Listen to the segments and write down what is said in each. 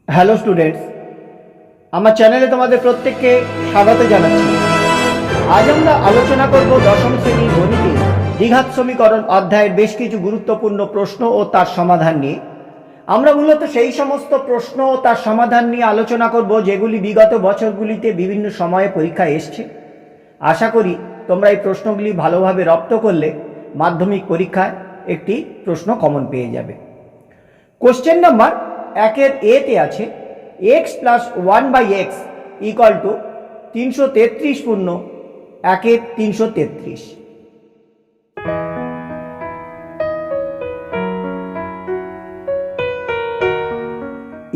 Hello students, আমার চ্যানেলে তোমাদের প্রত্যেককে স্বাগত জানাচ্ছি। আজ আমরা আলোচনা করব দশম শ্রেণীর গণিতে দ্বিঘাত সমীকরণ অধ্যায়ের বেশ কিছু গুরুত্বপূর্ণ প্রশ্ন ও তার সমাধান নিয়ে। আমরা মূলত সেই সমস্ত প্রশ্ন ও তার সমাধান নিয়ে আলোচনা করব যেগুলি বিগত বছরগুলিতে বিভিন্ন সময়ে পরীক্ষায় এসছে। আশা করি তোমরা এই প্রশ্নগুলি ভালোভাবে রপ্ত করলে মাধ্যমিক পরীক্ষায় একটি প্রশ্ন কমন পেয়ে যাবে। কোশ্চেন নাম্বার 1-এর এতে আছে X plus 1/x equal to 333 পূর্ণ 1-এর 333।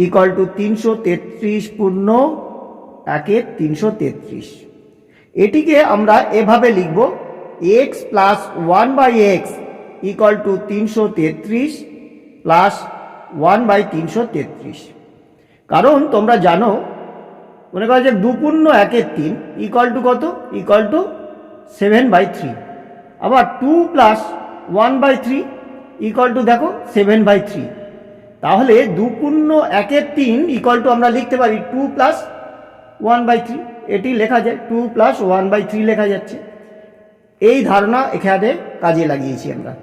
ইকুয়াল টু 333 পূর্ণ 1-এর 333। এটিকে আমরা এভাবে লিখব, x plus 1/x equal to 333 plus 1/333। কারণ তোমরা জানো, মনে করো যে 2 পূর্ণ 1-এর 3 ইকুয়াল টু কত? Equal to 7/3। আবার 2 প্লাস 1/3 ইকুয়াল টু দেখো 7/3। তাহলে 2 পূর্ণ 1-এর 3 ইকুয়াল টু আমরা লিখতে পারি 2 প্লাস 1/3। এটি লেখা যায় 2 প্লাস 1/3 লেখা যাচ্ছে। এই ধারণা এখানে কাজে লাগিয়েছি আমরা।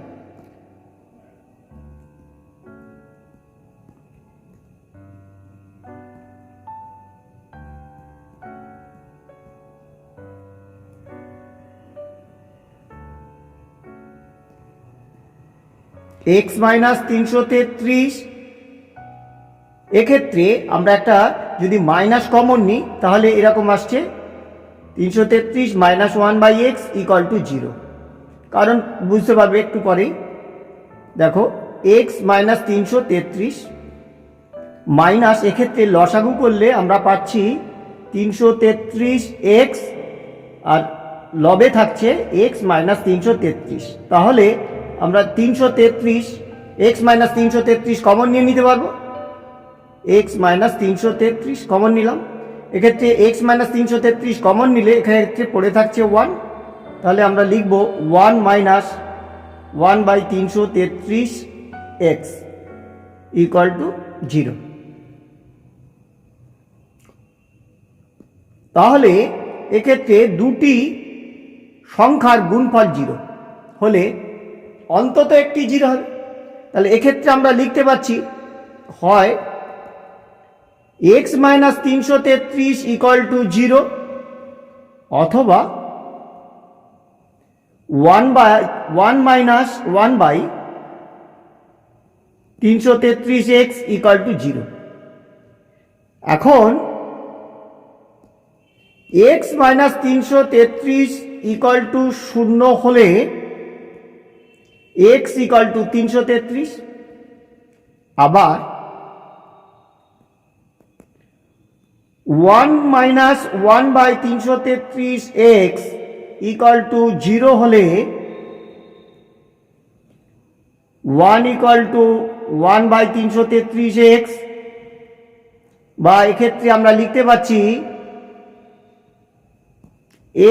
এক্স মাইনাস 333, এক্ষেত্রে আমরা একটা যদি মাইনাস কমন নিই তাহলে এরকম আসছে 333 মাইনাস 1/x ইকুয়াল টু 0। কারণ বুঝতে পারবে একটু পরেই। দেখো, এক্স মাইনাস 333 মাইনাস, এক্ষেত্রে লসাগু করলে আমরা পাচ্ছি 333x, আর লবে থাকছে এক্স মাইনাস 333। তাহলে আমরা 333 এক্স মাইনাস 333 কমন নিয়ে নিতে পারবো। এক্স মাইনাস 333 কমন নিলাম। এক্ষেত্রে এক্স মাইনাস 333 কমন নিলে এক্ষেত্রে পড়ে থাকছে 1। তাহলে আমরা লিখব 1 মাইনাস 1/333x ইকুয়াল টু 0। তাহলে এক্ষেত্রে দুটি সংখ্যার গুণফল 0 হলে অন্তত একটি 0 হবে। তাহলে এক্ষেত্রে আমরা লিখতে পাচ্ছি হয় এক্স মাইনাস 333 ইকুয়াল টু 0, অথবা 1 মাইনাস 1/333x ইকুয়াল টু 0। এখন এক্স মাইনাস 333 ইকুয়াল টু 0 হলে x ইকুয়াল টু 333, আবার 1 মাইনাস 1/333x ইকুয়াল টু 0 হলে 1 ইকুয়াল টু 1/333x, বা এক্ষেত্রে আমরা লিখতে পাচ্ছি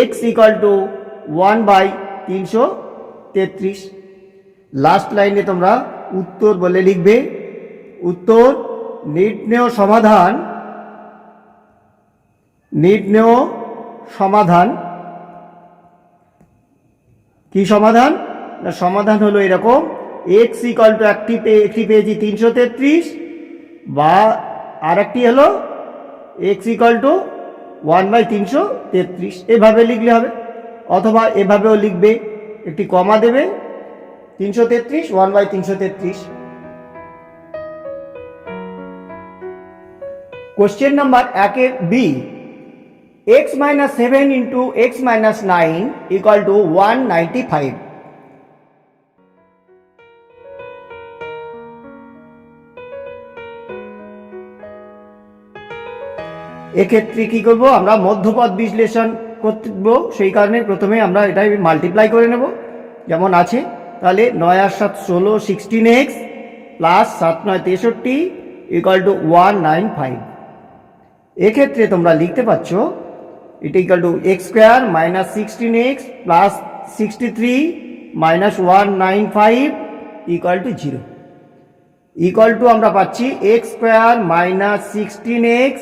x ইকুয়াল টু 1/333। লাস্ট লাইনে তোমরা উত্তর বলে লিখবে। উত্তর নির্ণেয় সমাধান, নির্ণেয় সমাধান। কি সমাধান? না, সমাধান হলো এরকম, x ইকুয়াল টু একটি পেয়েছি 333, বা আর একটি হলো x ইকুয়াল টু 1/333। এভাবে লিখলে হবে, অথবা এভাবেও লিখবে, একটি কমা দেবে, 333 1/333। কোশ্চেন নাম্বার 1-এর B, x minus 7 into x minus 9 equal to 195। এক্ষেত্রে কি করব? আমরা মধ্যপদ বিশ্লেষণ করব, সেই কারণে প্রথমে আমরা এটাই মাল্টিপ্লাই করে নেব যেমন আছে। তাহলে 9 আর 7 16, 16x প্লাস 7 9 63 ইকুয়াল টু 195। এক্ষেত্রে তোমরা লিখতে পাচ্ছ এটা equal to x square minus 16x plus 63 minus 195 equal to 0। Equal two আমরা পাচ্ছি x square minus 16x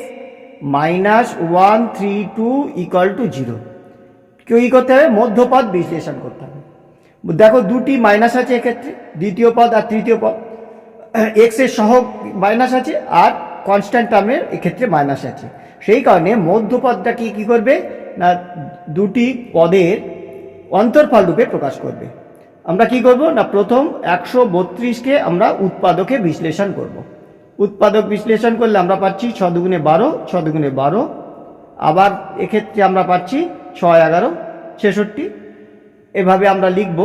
minus 132 equal to 0। কি করতে হবে? মধ্যপদ বিশ্লেষণ করতে হবে। দেখো দুটি মাইনাস আছে এক্ষেত্রে, দ্বিতীয় পদ আর তৃতীয় পদ, এক্স এর সহগ মাইনাস আছে আর কনস্ট্যান্ট টার্মের এক্ষেত্রে মাইনাস আছে। সেই কারণে মধ্যপদটাকে কি করবে না দুটি পদের অন্তর্ফল রূপে প্রকাশ করবে। আমরা কি করব না প্রথম 132কে আমরা উৎপাদকে বিশ্লেষণ করব। উৎপাদক বিশ্লেষণ করলে আমরা পাচ্ছি 6 দুগুণে 12, 6 দুগুণে 12, আবার এক্ষেত্রে আমরা পাচ্ছি 6 11 66। এভাবে আমরা লিখব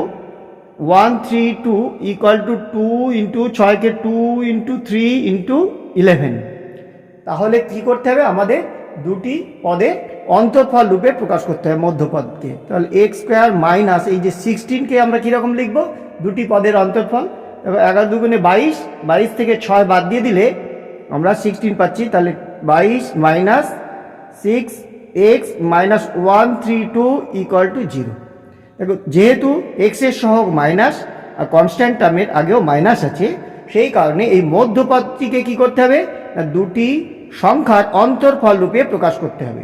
132 ইকুয়াল টু 2 ইন্টু 6কে 2 ইন্টু 3 ইন্টু 11। তাহলে কি করতে হবে? আমাদের দুটি পদের অন্তর্ফল রূপে প্রকাশ করতে হবে মধ্যপদকে। তাহলে এক্স স্কোয়ার মাইনাস এই যে 16কে আমরা কীরকম লিখব? দুটি পদের অন্তর্ফল। এবার 11 দুগুণে 22, 22 থেকে 6 বাদ দিয়ে দিলে আমরা 16 পাচ্ছি। তাহলে 22 minus 6x minus 132 equal to 0। দেখো যেহেতু এক্স এর সহগ মাইনাস আর কনস্ট্যান্ট টার্মের আগেও মাইনাস আছে, সেই কারণে এই মধ্যপদটিকে কি করতে হবে না দুটি সংখ্যার অন্তর্ফল রূপে প্রকাশ করতে হবে।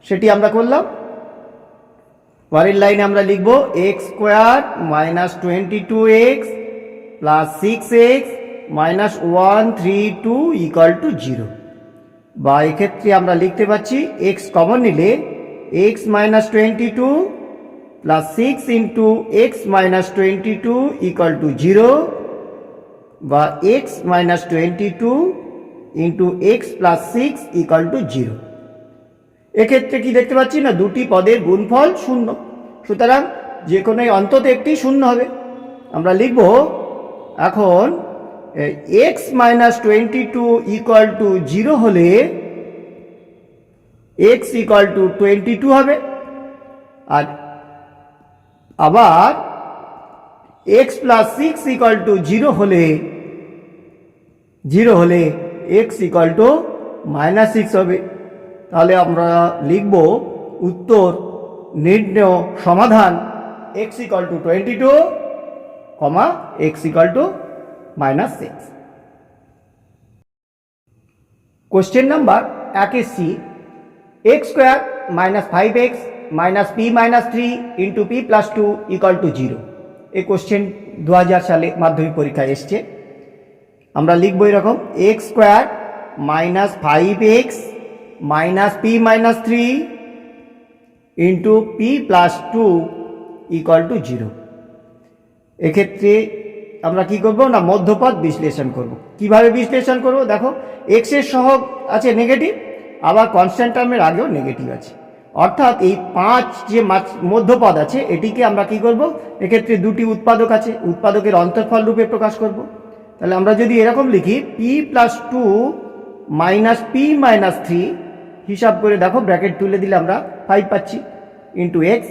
সেটি আমরা করলাম। পরের লাইনে আমরা লিখব x square minus 22x plus 6x minus 132 equal to 0। বা এক্ষেত্রে আমরা লিখতে পাচ্ছি এক্স কমন নিলে x minus 22 plus 6 into x minus 22 equal to 0, বা x minus 22 into x plus 6 equal to 0। এক্ষেত্রে কি দেখতে পাচ্ছি না দুটি পদের গুণফল শূন্য, সুতরাং যে কোনো অন্তত একটি শূন্য হবে। আমরা লিখব এখন এক্স মাইনাস 22 ইকুয়াল টু 0 হলে এক্স ইকুয়াল টু 22 হবে, আর আবার এক্স প্লাস 6 ইকুয়াল টু 0 হলে এক্স ইকুয়াল টু মাইনাস 6 হবে। তাহলে আমরা লিখব উত্তর নির্ণেয় সমাধান x equal to 22, x equal to minus 6। Question number 1 C, x square minus 5x minus P minus 3 into P plus 2 equal to 0। এই কোশ্চেন 2000 সালে মাধ্যমিক পরীক্ষায় এসছে। আমরা লিখব এরকম x square minus 5x minus P minus 3 into P plus 2 equal to 0। এক্ষেত্রে আমরা কি করব না মধ্যপদ বিশ্লেষণ করব। কিভাবে বিশ্লেষণ করব? দেখো এক্স এর সহগ আছে নেগেটিভ, আবার কনস্ট্যান্ট টার্মের আগেও নেগেটিভ আছে, অর্থাৎ এই 5 যে মধ্যপদ আছে এটিকে আমরা কি করব এক্ষেত্রে দুটি উৎপাদক আছে, উৎপাদকের অন্তর্ফল রূপে প্রকাশ করব। তাহলে আমরা যদি এরকম লিখি P plus 2 minus P minus 3, হিসাব করে দেখো ব্র্যাকেট তুলে দিলে আমরা 5 পাচ্ছি ইন্টু এক্স।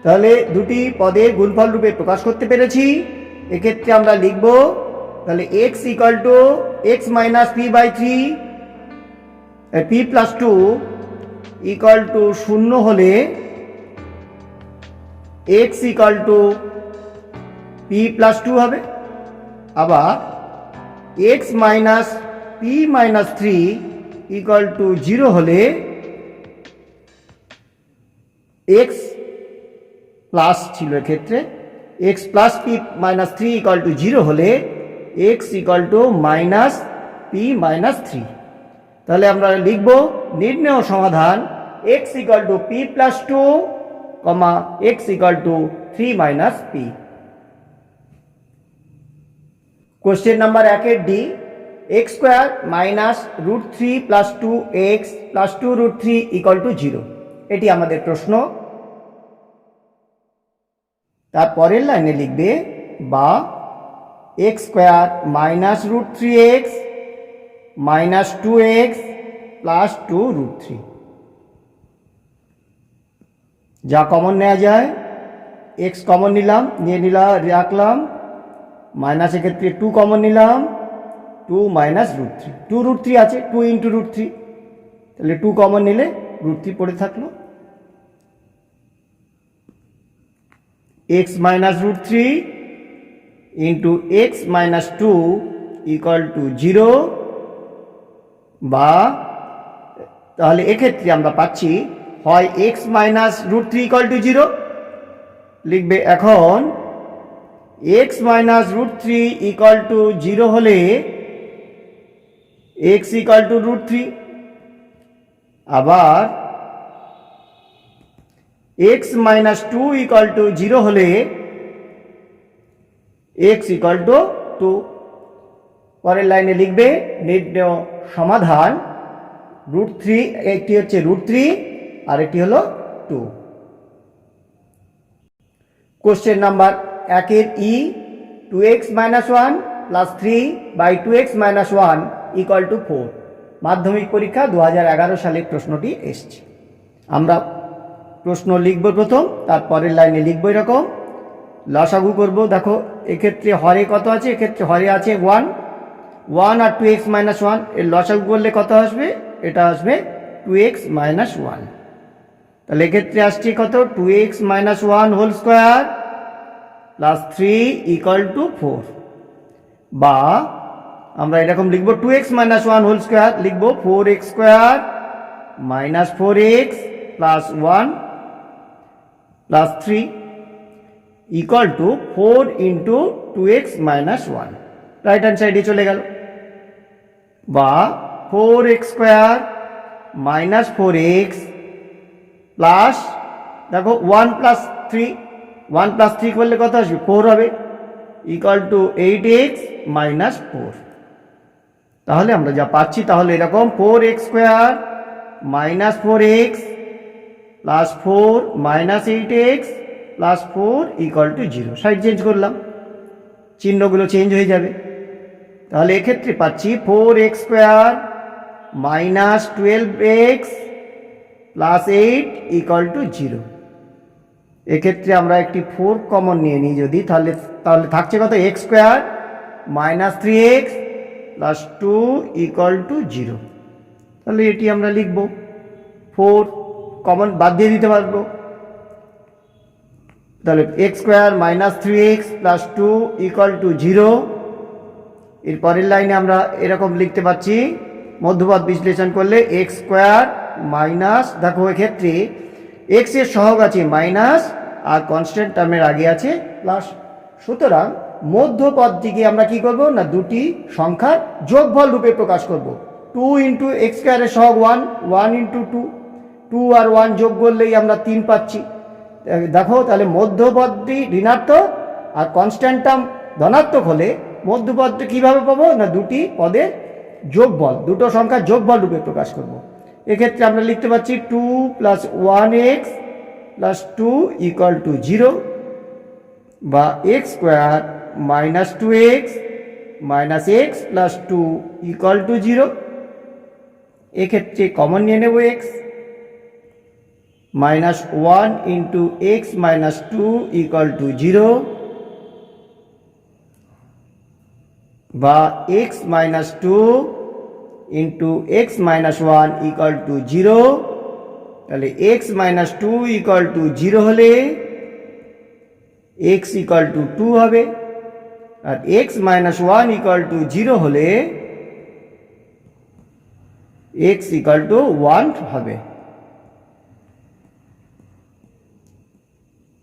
তাহলে দুটি পদের গুণফল রূপে প্রকাশ করতে পেরেছি। এক্ষেত্রে আমরা লিখব তাহলে x equal to x minus P by 3 P plus 2 equal to 0 হলে x equal to P plus 2 হবে, আবার x minus P minus 3 equal to 0 হলে x প্লাস ছিল এক্ষেত্রে x plus P minus 3 equal to 0 হলে x equal to minus P minus 3। তাহলে আমরা লিখব নির্ণেয় সমাধান x = p + 2, x = 3 - p। Question number 1 D, x² - √3 + 2x + 2√3 = 0। এটি আমাদের প্রশ্ন। তার পরের লাইনে লিখবে বা x² - √3x - 2x + 2√3। যা কমন নেওয়া যায়, x কমন নিলাম, রাখলাম, মাইনাসের ক্ষেত্রে 2 কমন নিলাম, 2 - √3, 2√3 আছে, 2 × √3, তাহলে 2 কমন নিলে √3 পড়ে থাকলো। x - √3 × x - 2 = 0, বা তাহলে এক্ষেত্রে আমরা পাচ্ছি হয় x - √3 = 0, লিখবে এখন x - √3 = 0 হলে x = √3, আবার x - 2 = 0 হলে x = 2। পরের লাইনে লিখবে নির্ণেয় সমাধান √3, একটি হচ্ছে √3 আর একটি হলো 2। কোশ্চেন নাম্বার 1 এর ই, 2x - 1 + 3/2x - 1 = 4। মাধ্যমিক পরীক্ষা 2011 সালে প্রশ্নটি এসছে। আমরা প্রশ্ন লিখব প্রথম, তারপরের লাইনে লিখব এরকম লসাগু করব। দেখো এক্ষেত্রে হরে কত আছে, এক্ষেত্রে হরে আছে 1 আর 2x - 1, এর লসাগু করলে কত আসবে, এটা আসবে 2x - 1। তাহলে এক্ষেত্রে আসছে কত, 2x - 1² + 3 = 4, বা আমরা এরকম লিখব 2x - 1² লিখব 4x² - 4x + 1 + 3 = 4 × 2x - 1। Right hand সাইডে চলে গেল, বা 4x² - 4x প্লাস, দেখো 1 + 3, 1 + 3 করলে কত আসবে, 4 হবে, = 8x - 4। তাহলে আমরা যা পাচ্ছি তাহলে এরকম 4x² - 4x + 4 - 8x + 4 = 0। Side change করলাম, চিহ্নগুলো চেঞ্জ হয়ে যাবে। তাহলে এক্ষেত্রে পাচ্ছি 4x² - 12x + 8 = 0। এক্ষেত্রে আমরা একটি 4 কমন নিয়ে নিই যদি, তাহলে থাকছে কত, x² - 3x + 2 = 0। তাহলে এটি আমরা লিখব, 4 কমন বাদ দিয়ে দিতে পারবো, তাহলে x² - 3x + 2 = 0। এর পরের লাইনে আমরা এরকম লিখতে পাচ্ছি, মধ্যপদ বিশ্লেষণ করলে x² মাইনাস, দেখো এক্ষেত্রে x এর সহগ আছে মাইনাস আর কনস্ট্যান্ট টার্মের আগে আছে প্লাস, সুতরাং মধ্যপদটিকে আমরা কি করব না, দুটি সংখ্যার যোগফল রূপে প্রকাশ করব। 2 × x² এর সহগ 1, 1 × 2, 2 আর 1 যোগ করলেই আমরা 3 পাচ্ছি। দেখো তাহলে মধ্যপদটি ঋণাত্মক আর কনস্ট্যান্ট টার্ম ধনাত্মক হলে মধ্যপদটি কিভাবে পাবো না, দুটি পদের যোগফল, দুটো সংখ্যার যোগফল রূপে প্রকাশ করব। এক্ষেত্রে আমরা লিখতে পাচ্ছি 2 + 1x + 2 = 0, বা x² - 2x - x + 2 = 0। এক্ষেত্রে কমন নিয়ে নেব x, -1 × x - 2 = 0, বা x - 2 × x - 1 = 0। তাহলে x - 2 = 0 হলে x = 2 হবে, আর x - 1 = 0 হলে x = 1 হবে।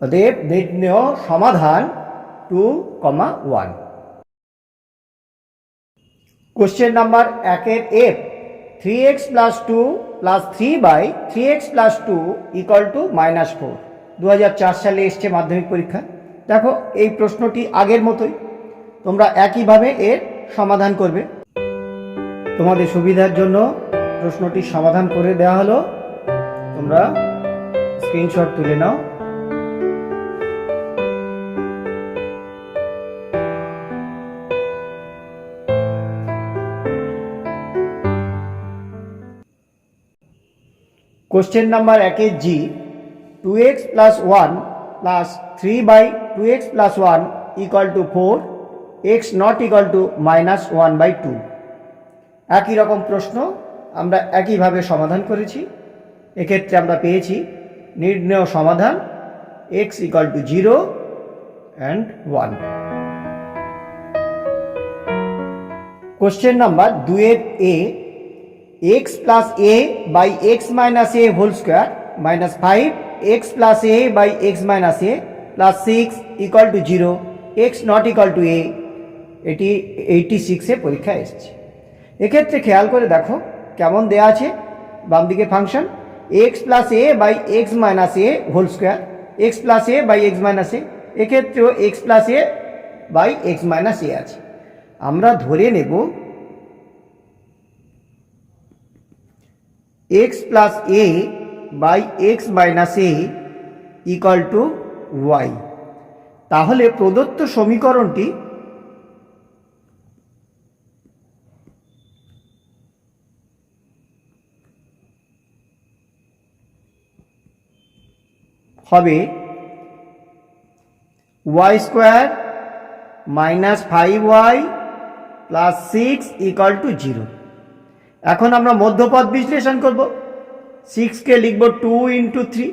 অতএব নির্ণেয় সমাধান 2, 1। কোশ্চেন নাম্বার 1 এর F, 3x plus 2 plus 3/3x plus 2 equal to -4। 2004 সালে এসছে মাধ্যমিক পরীক্ষা। দেখো এই প্রশ্নটি আগের মতোই, তোমরা একইভাবে এর সমাধান করবে। তোমাদের সুবিধার জন্য প্রশ্নটি সমাধান করে দেওয়া হলো, তোমরা স্ক্রিনশট তুলে নাও। Question number 1 G 2x plus 1 plus 3/2x plus 1 equal to 4, x not equal to -1/2। একই রকম প্রশ্ন আমরা একইভাবে সমাধান করেছি। এক্ষেত্রে আমরা পেয়েছি নির্ণেয় সমাধান x equal to 0 and 1। Question number 2 A x plus a by x minus a whole square minus 5x plus a by x minus a plus 6 equal to 0, x not equal to a। এটি 86 পরীক্ষা এসেছে। এক্ষেত্রে খেয়াল করে দেখো কেমন দেয়া আছে। বাম দিকে function x plus a by x minus a whole square, x plus a by x minus a, এক্ষেত্রেও x plus a by x minus a আছে। আমরা ধরে নেব x plus a by x minus a equal to y। তাহলে প্রদত্ত সমীকরণটি হবে y square minus 5y plus 6 equal to 0। এখন আমরা মধ্যপদ বিশ্লেষণ করব। 6কে লিখব 2 ইন্টু 3।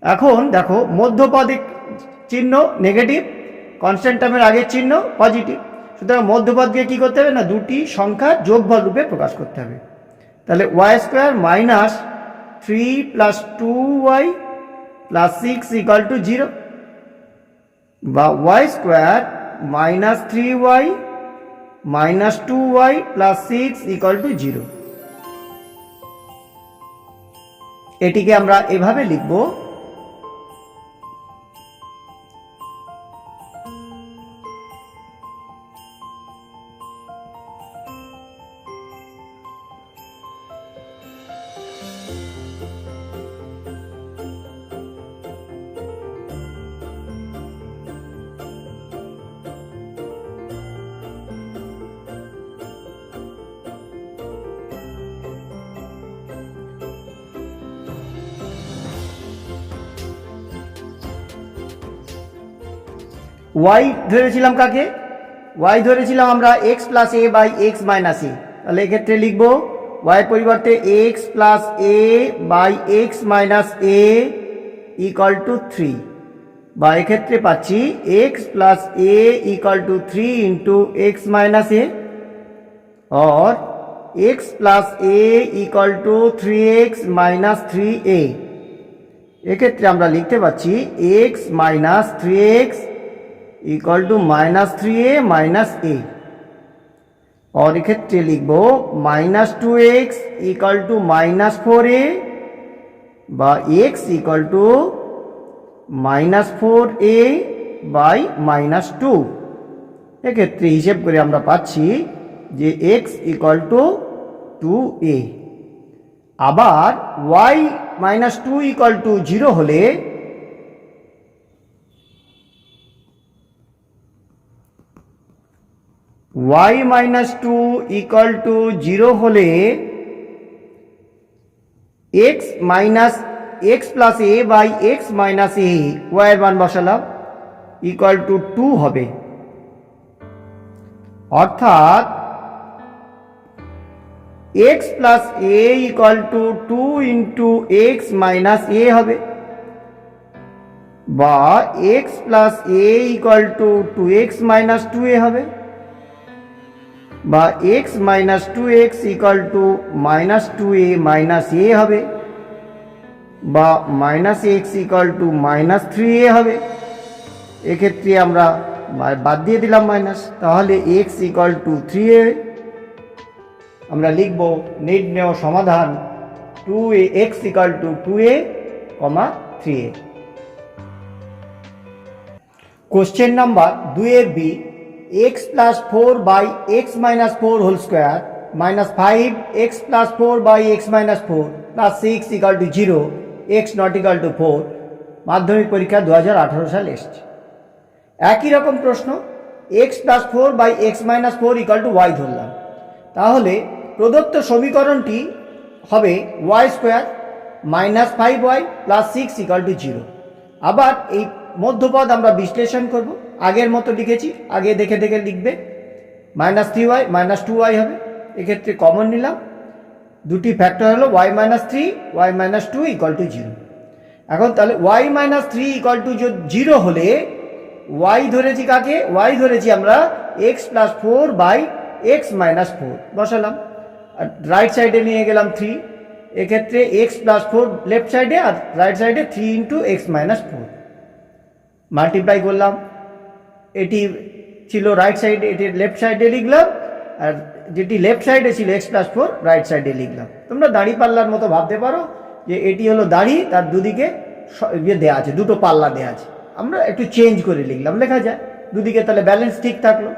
এখন দেখো মধ্যপদে চিহ্ন নেগেটিভ, কনস্ট্যান্ট টার্মের আগের চিহ্ন পজিটিভ, সুতরাং মধ্যপদকে কী করতে হবে না, দুটি সংখ্যার যোগফল রূপে প্রকাশ করতে হবে। তাহলে y square minus 3 plus 2y plus 6 equal to 0, বা y square minus 3y minus 2y plus 6 equal to 0। এটিকে আমরা এভাবে লিখব y ধরেছিলাম কাকে, y ধরেছিলাম আমরা x plus a by x minus a। তাহলে এক্ষেত্রে লিখব y এর পরিবর্তে x plus a by x minus a equal to 3, বা এক্ষেত্রে পাচ্ছি x plus a equal to 3 into x minus a, और x plus a equal to 3x minus 3a। এক্ষেত্রে আমরা লিখতে পাচ্ছি x minus 3x equal to -3a minus a, और इक्षेत्रे लिखब -2x इक्वल टू -4a बा x equal to -4a by -2। एक्षेत्रे हिसेब करे आमरा पाচ্ছি जे x इक्वल टू 2a। आबार y -2 इक्वल टू 0 होले y माइनस 2 इक्वल टू 0 होले x minus x plus a by x minus a y एर मान बसालाम इक्वल टू 2 होबे, अर्थात x plus a equal to 2 into x minus a होबे, बा x plus a equal to 2x minus 2a होबे, বা x minus 2x equal to -2a minus a হবে, বা -x ইকুয়াল টু -3a হবে। এক্ষেত্রে আমরা বাদ দিয়ে দিলাম মাইনাস, তাহলে x ইকুয়াল টু 3a আমরা লিখব নির্ণেয় সমাধান 2x = 2a, 3a। Question number 2 b, x + 4/x - 4 whole square -5x + 4/x - 4 + 6 = 0, x ≠ 4 মাধ্যমিক পরীক্ষা 2018 সালে এসেছে। একই রকম প্রশ্ন, x + 4/x - 4 = y ধরলাম, তাহলে প্রদত্ত সমীকরণটি হবে y² -5y + 6 = 0। আবার এই মধ্যপদ আমরা বিশ্লেষণ করব, আগের মতো লিখেছি, আগে দেখে দেখে লিখবে। -3y - 2y হবে, এক্ষেত্রে কমন নিলাম, দুটি ফ্যাক্টর হলো y - 3 y - 2 = 0। এখন তাহলে y - 3 = 0 হলে y ধরেছি কাকে? y ধরেছি আমরা x + 4/x - 4 বসালাম, আর রাইট সাইডে নিয়ে গেলাম 3, এক্ষেত্রে x + 4 লেফট সাইডে আর রাইট সাইডে 3 × x - 4 মাল্টিপ্লাই করলাম। এটি ছিল রাইট সাইডে, এটি লেফট সাইডে লিখলাম, আর যেটি লেফট সাইডে ছিল x + 4 রাইট সাইডে লিখলাম। তোমরা দাড়ি পাল্লার মতো ভাবতে পারো যে এটি হলো দাড়ি, তার দুদিকে দেওয়া আছে, দুটো পাল্লা দেওয়া আছে, আমরা একটু চেঞ্জ করে লিখলাম, লেখা যায় দুদিকে, তাহলে ব্যালেন্স ঠিক থাকলো।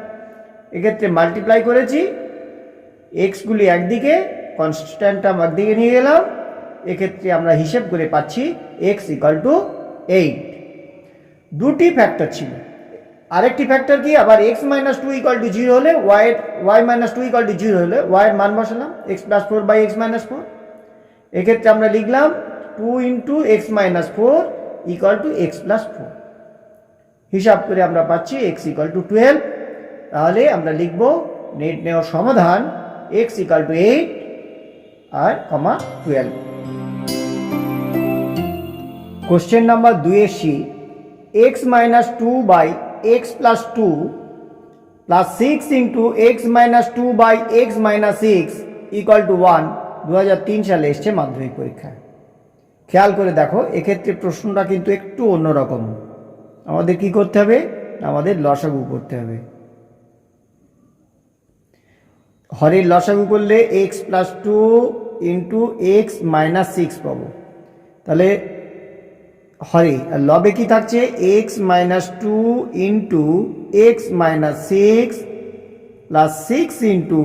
এক্ষেত্রে মাল্টিপ্লাই করেছি, এক্সগুলি একদিকে, কনস্ট্যান্ট টার্ম একদিকে নিয়ে গেলাম, এক্ষেত্রে আমরা হিসেব করে পাচ্ছি x = 8। দুটি ফ্যাক্টর ছিল, আরেকটি ফ্যাক্টর কি? আবার x - 2 = 0 হলে y - 2 = 0 হলে y এর মান বসালাম, x + 4/x - 4। এক্ষেত্রে আমরা লিখলাম 2 × x - 4 = x + 4। হিসাব করে আমরা পাচ্ছি x = 12। তাহলে আমরা লিখব নির্ণেয় সমাধান x = 8 আর 12। Question number 2 C, x - 2/x + 2 + 6 × x - 2/x - 6 = 1 2003 সালে এসছে মাধ্যমিক পরীক্ষায়। খেয়াল করে দেখো, এক্ষেত্রে প্রশ্নটা কিন্তু একটু অন্যরকম। আমাদের কি করতে হবে? আমাদের লসাগু করতে হবে। হরের লসাগু করলে x + 2 × x - 6 পাবো, তাহলে হরে আর লবে কি থাকছে? x - 2 × x - 6 + 6 ×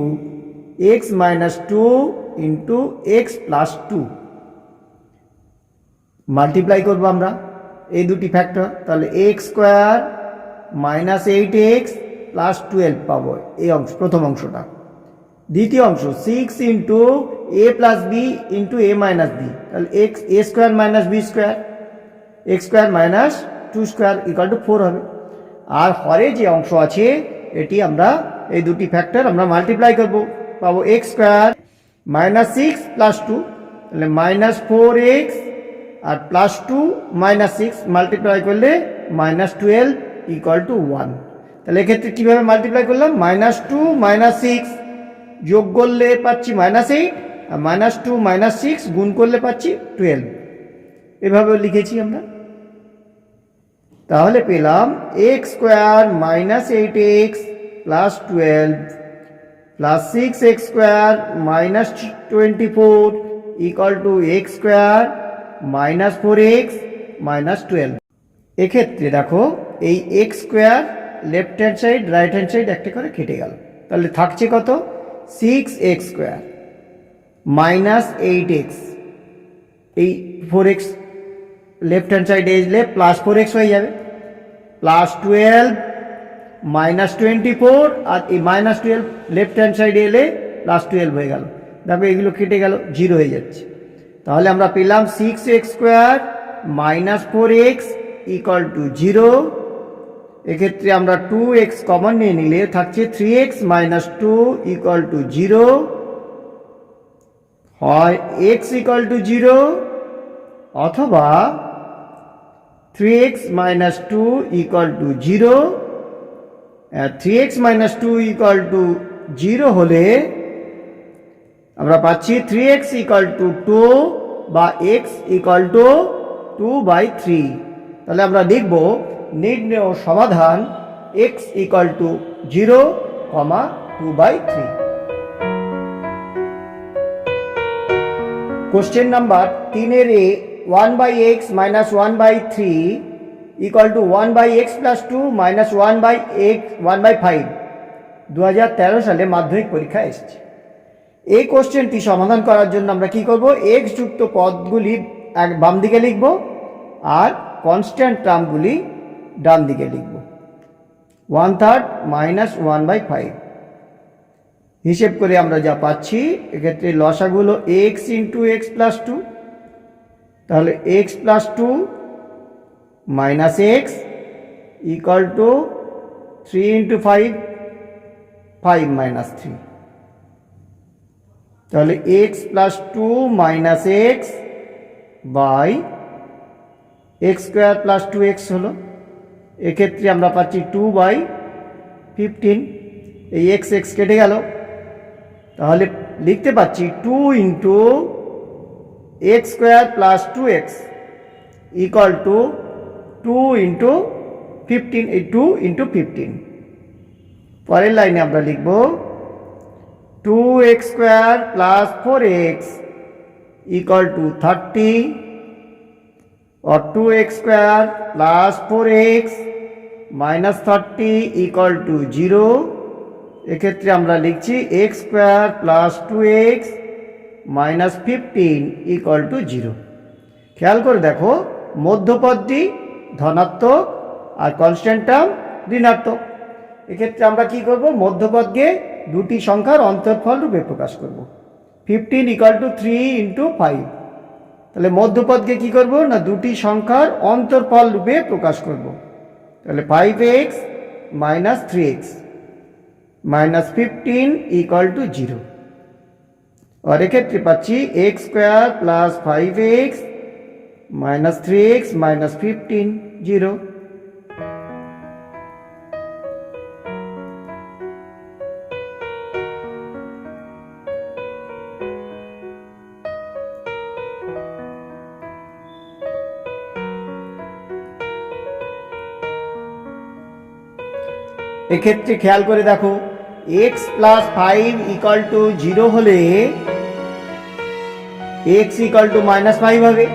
x - 2 × x + 2 multiply করবো আমরা এই দুটি ফ্যাক্টর, তাহলে x² - 8x + 12 পাবো, এই অংশ প্রথম অংশটা। দ্বিতীয় অংশ 6 × a + b × a - b, তাহলে a² - b², x² - 2² = 4 হবে। আর হরে যে অংশ আছে এটি আমরা এই দুটি ফ্যাক্টর আমরা মাল্টিপ্লাই করব, পাবো x² - 6 + 2, তাহলে -4x আর +2 - 6 মাল্টিপ্লাই করলে -12 = 1। তাহলে এক্ষেত্রে কীভাবে মাল্টিপ্লাই করলাম? -2 - 6 যোগ করলে পাচ্ছি -8, আর -2 - 6 গুণ করলে পাচ্ছি 12, এভাবে লিখেছি আমরা। তাহলে পেলাম x² - 8x + 12 + 6x² - 24 = x² - 4x - 12। এক্ষেত্রে দেখো এই x² left hand side right hand side একটা করে কেটে গেল, তাহলে থাকছে কত? 6x² - 8x, এই 4x লেফট হ্যান্ড সাইডে এলে +4x হয়ে যাবে, +12 - 24, আর এই -12 লেফট হ্যান্ড সাইডে এলে +12 হয়ে গেল। দেখো এগুলো কেটে গেল, 0 হয়ে যাচ্ছে। তাহলে আমরা পেলাম 6x² - 4x = 0। এক্ষেত্রে আমরা 2x কমন নিয়ে নিলে থাকছে 3x - 2 = 0। হয় x = 0 অথবা 3x - 2 = 0। 3x - 2 = 0 হলে আমরা পাচ্ছি 3x = 2 বা x = 2/3। তাহলে আমরা লিখব নির্ণেয় সমাধান x = 0, 2/3। Question number 3 A 1/x minus 1/3 equal to 1/x plus 2 minus 1/5 2013 সালে মাধ্যমিক পরীক্ষা এসেছে। এই কোশ্চেনটি সমাধান করার জন্য আমরা কি করব, এক্স যুক্ত পদগুলি বাম দিকে লিখব আর কনস্ট্যান্ট টার্মগুলি ডান দিকে লিখব। 1/3 মাইনাস 1/5 হিসেব করে আমরা যা পাচ্ছি, এক্ষেত্রে লসাগুলো এক্স ইন্টু এক্স প্লাস 2, তাহলে x plus 2 minus x equal to 3 into 5 minus 3, তাহলে x plus 2 minus x by x square plus 2x হলো। এক্ষেত্রে আমরা পাচ্ছি 2/15, এই এক্স এক্স কেটে গেল, তাহলে লিখতে পাচ্ছি 2 into x square plus 2x equal to 2 into 15, এই 2 ইন্টু 15। পরের লাইনে আমরা লিখব 2x square plus 4x equal to 30 और 2x square plus 4x minus 30 equal to 0। এক্ষেত্রে আমরা লিখছি x square plus 2x minus 15 equal to 0। খেয়াল করে দেখো, মধ্যপদটি ধনাত্মক আর কনস্ট্যান্ট টার্ম ঋণাত্মক। এক্ষেত্রে আমরা কি করব, মধ্যপদকে দুটি সংখ্যার অন্তর্ফল রূপে প্রকাশ করব। 15 ইকুয়াল টু 3 ইন্টু 5, তাহলে মধ্যপদকে কি করব না, দুটি সংখ্যার অন্তর্ফল রূপে প্রকাশ করব। তাহলে 5x minus 3x minus 15 equal to 0। আর এক্ষেত্রে পাচ্ছি x square plus 5x minus 3x minus 15 0। এক্ষেত্রে খেয়াল করে দেখো, x প্লাস 5 ইকুয়াল টু 0 হলে x ইকুয়াল টু মাইনাস 5 হবে,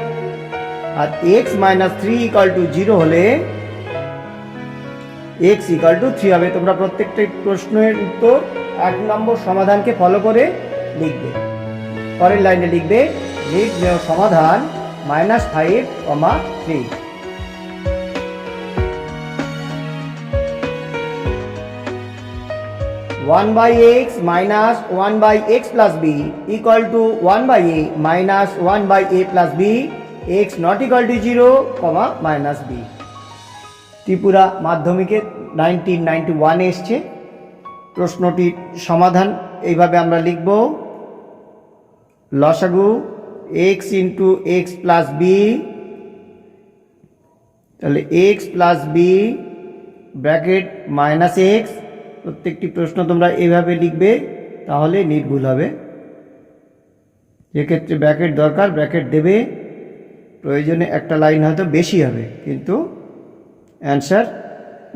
আর x মাইনাস 3 ইকুয়াল টু 0 হলে x ইকুয়াল টু 3 হবে। তোমরা প্রত্যেকটা প্রশ্নের উত্তর 1 নম্বর সমাধানকে ফলো করে লিখবে। পরের লাইনে লিখবে নির্ণেয় সমাধান -5, 3। 1/x minus 1/x plus b equal to 1/a minus 1/a plus b, x not equal to 0, minus b। Tripura মাধ্যমিকে 1991 এসছে। প্রশ্নটির সমাধান এইভাবে আমরা লিখব, লসাগু x into x plus b, তাহলে x plus b bracket minus x. প্রত্যেকটি প্রশ্ন তোমরা এইভাবে লিখবে, তাহলে নির্ভুল হবে। এক্ষেত্রে ব্র্যাকেট দরকার, ব্র্যাকেট দেবে, প্রয়োজনে একটা লাইন হয়তো বেশি হবে, কিন্তু অ্যান্সার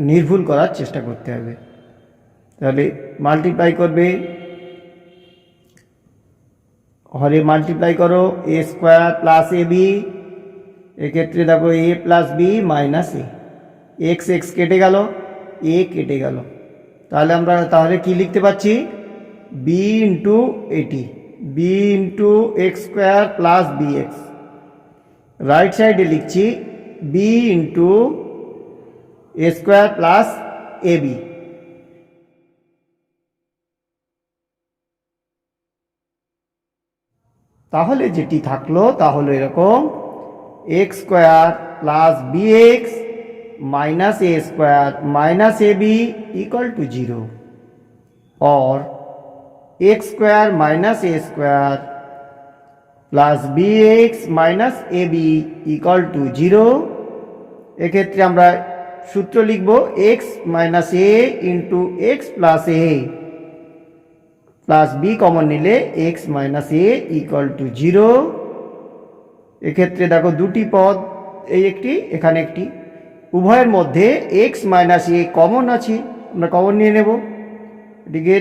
নির্ভুল করার চেষ্টা করতে হবে। তাহলে মাল্টিপ্লাই করবে, হরে মাল্টিপ্লাই করো a square plus a b. এক্ষেত্রে দেখো a plus b minus a, x x কেটে গেল, এ কেটে গেল, তাহলে কি লিখতে পাচ্ছি, বি ইন্টু এটি, b into x square plus b x. Right সাইডে লিখছি b into a square plus a b. তাহলে যেটি থাকলো তা হলো এরকম, x square plus b x minus a square minus a b equal to 0, और x square minus a square plus b x minus a b equal to 0। एक्षेत्रे आमरा सूत्र लिखब x minus a into x plus a plus b common निले x minus a equal to 0। एक्षेत्रे देखो दुटी पद, एकटी एखाने एकटी, উভয়ের মধ্যে x মাইনাস এ কমন আছে, আমরা কমন নিয়ে নেব। এদিকে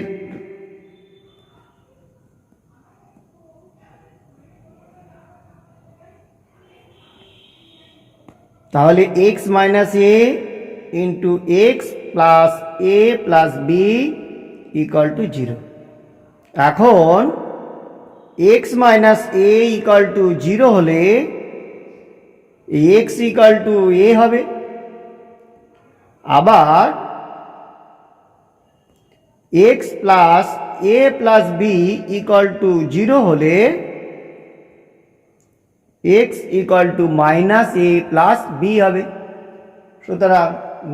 তাহলে x minus a into x plus a plus b equal to 0। এখন x minus a equal to 0 হলে এক্স ইকুয়াল টু এ হবে। আবার x plus a plus b equal to 0 হলে x equal to minus a plus b হবে। সুতরাং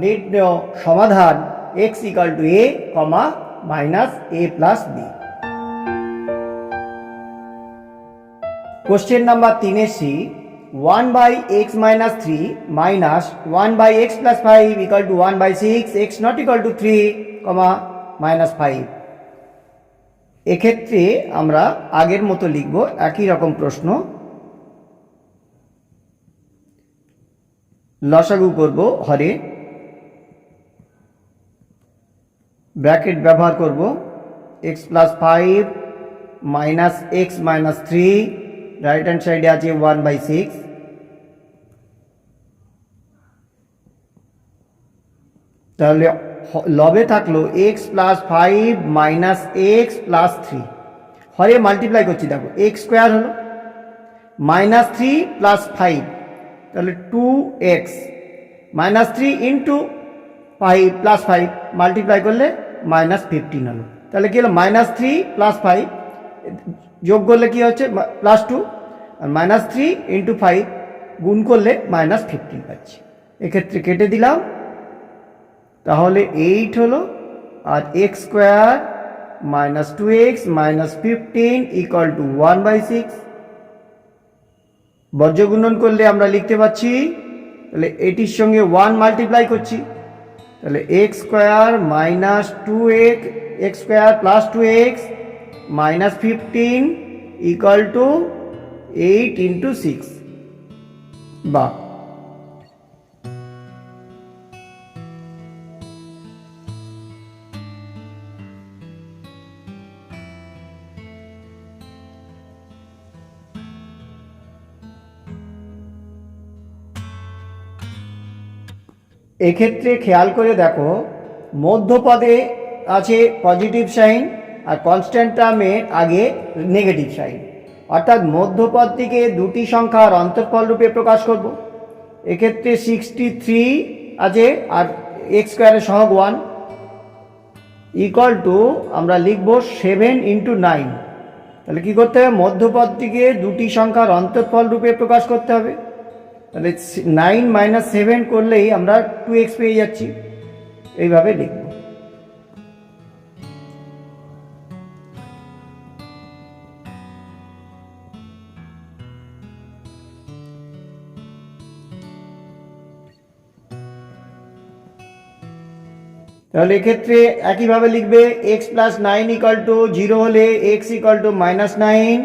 নির্ণেয় সমাধান x equal to a comma minus a plus b. Question number 3 C 1/x minus 3 minus 1/x plus 5 equal to 1/6 x not equal to 3, minus 5। এক্ষেত্রে আমরা আগের মতো লিখব, একই রকম প্রশ্ন। লসাগু করব হরে, ব্র্যাকেট ব্যবহার করব x plus 5 minus x minus 3, right hand সাইডে আছে 1/6। তাহলে লবে থাকলো x plus 5 minus x plus 3, হরে মাল্টিপ্লাই করছি, দেখো এক্স স্কোয়ার হলো মাইনাস 3 প্লাস 5, তাহলে 2x minus 3 into 5 plus 5 multiply করলে মাইনাস 15 হলো। তাহলে কি হলো মাইনাস 3 প্লাস 5 যোগ করলে কি হচ্ছে প্লাস 2, আর মাইনাস 3 ইন্টু 5 গুণ করলে মাইনাস 15 পাচ্ছি। এক্ষেত্রে কেটে দিলাম, তাহলে 8 হলো, আর X square minus 2x minus 15 equal to 1/6। বর্জ্য গুণন করলে আমরা লিখতে পাচ্ছি, তাহলে এটির সঙ্গে 1 মাল্টিপ্লাই করছি, তাহলে x square minus 2x x square plus 2x minus 15 equal two 8 into 6। বা এক্ষেত্রে খেয়াল করে দেখো, মধ্যপদে আছে পজিটিভ সাইন আর কনস্ট্যান্ট টার্মের আগে নেগেটিভ সাইন, অর্থাৎ মধ্যপদটিকে দুটি সংখ্যার অন্তর্ফল রূপে প্রকাশ করব। এক্ষেত্রে 63 আছে আর এক্স স্কোয়ারের সহগ 1 ইকুয়াল টু আমরা লিখব 7 ইন্টু 9। তাহলে কী করতে হবে, মধ্যপদটিকে দুটি সংখ্যার অন্তর্ফল রূপে প্রকাশ করতে হবে। তাহলে 9 মাইনাস 7 করলেই আমরা 2x পেয়ে যাচ্ছি, এইভাবে লিখব। তাহলে এক্ষেত্রে একইভাবে লিখবে x প্লাস 9 ইকুয়াল টু 0 হলে x ইকুয়াল টু মাইনাস 9,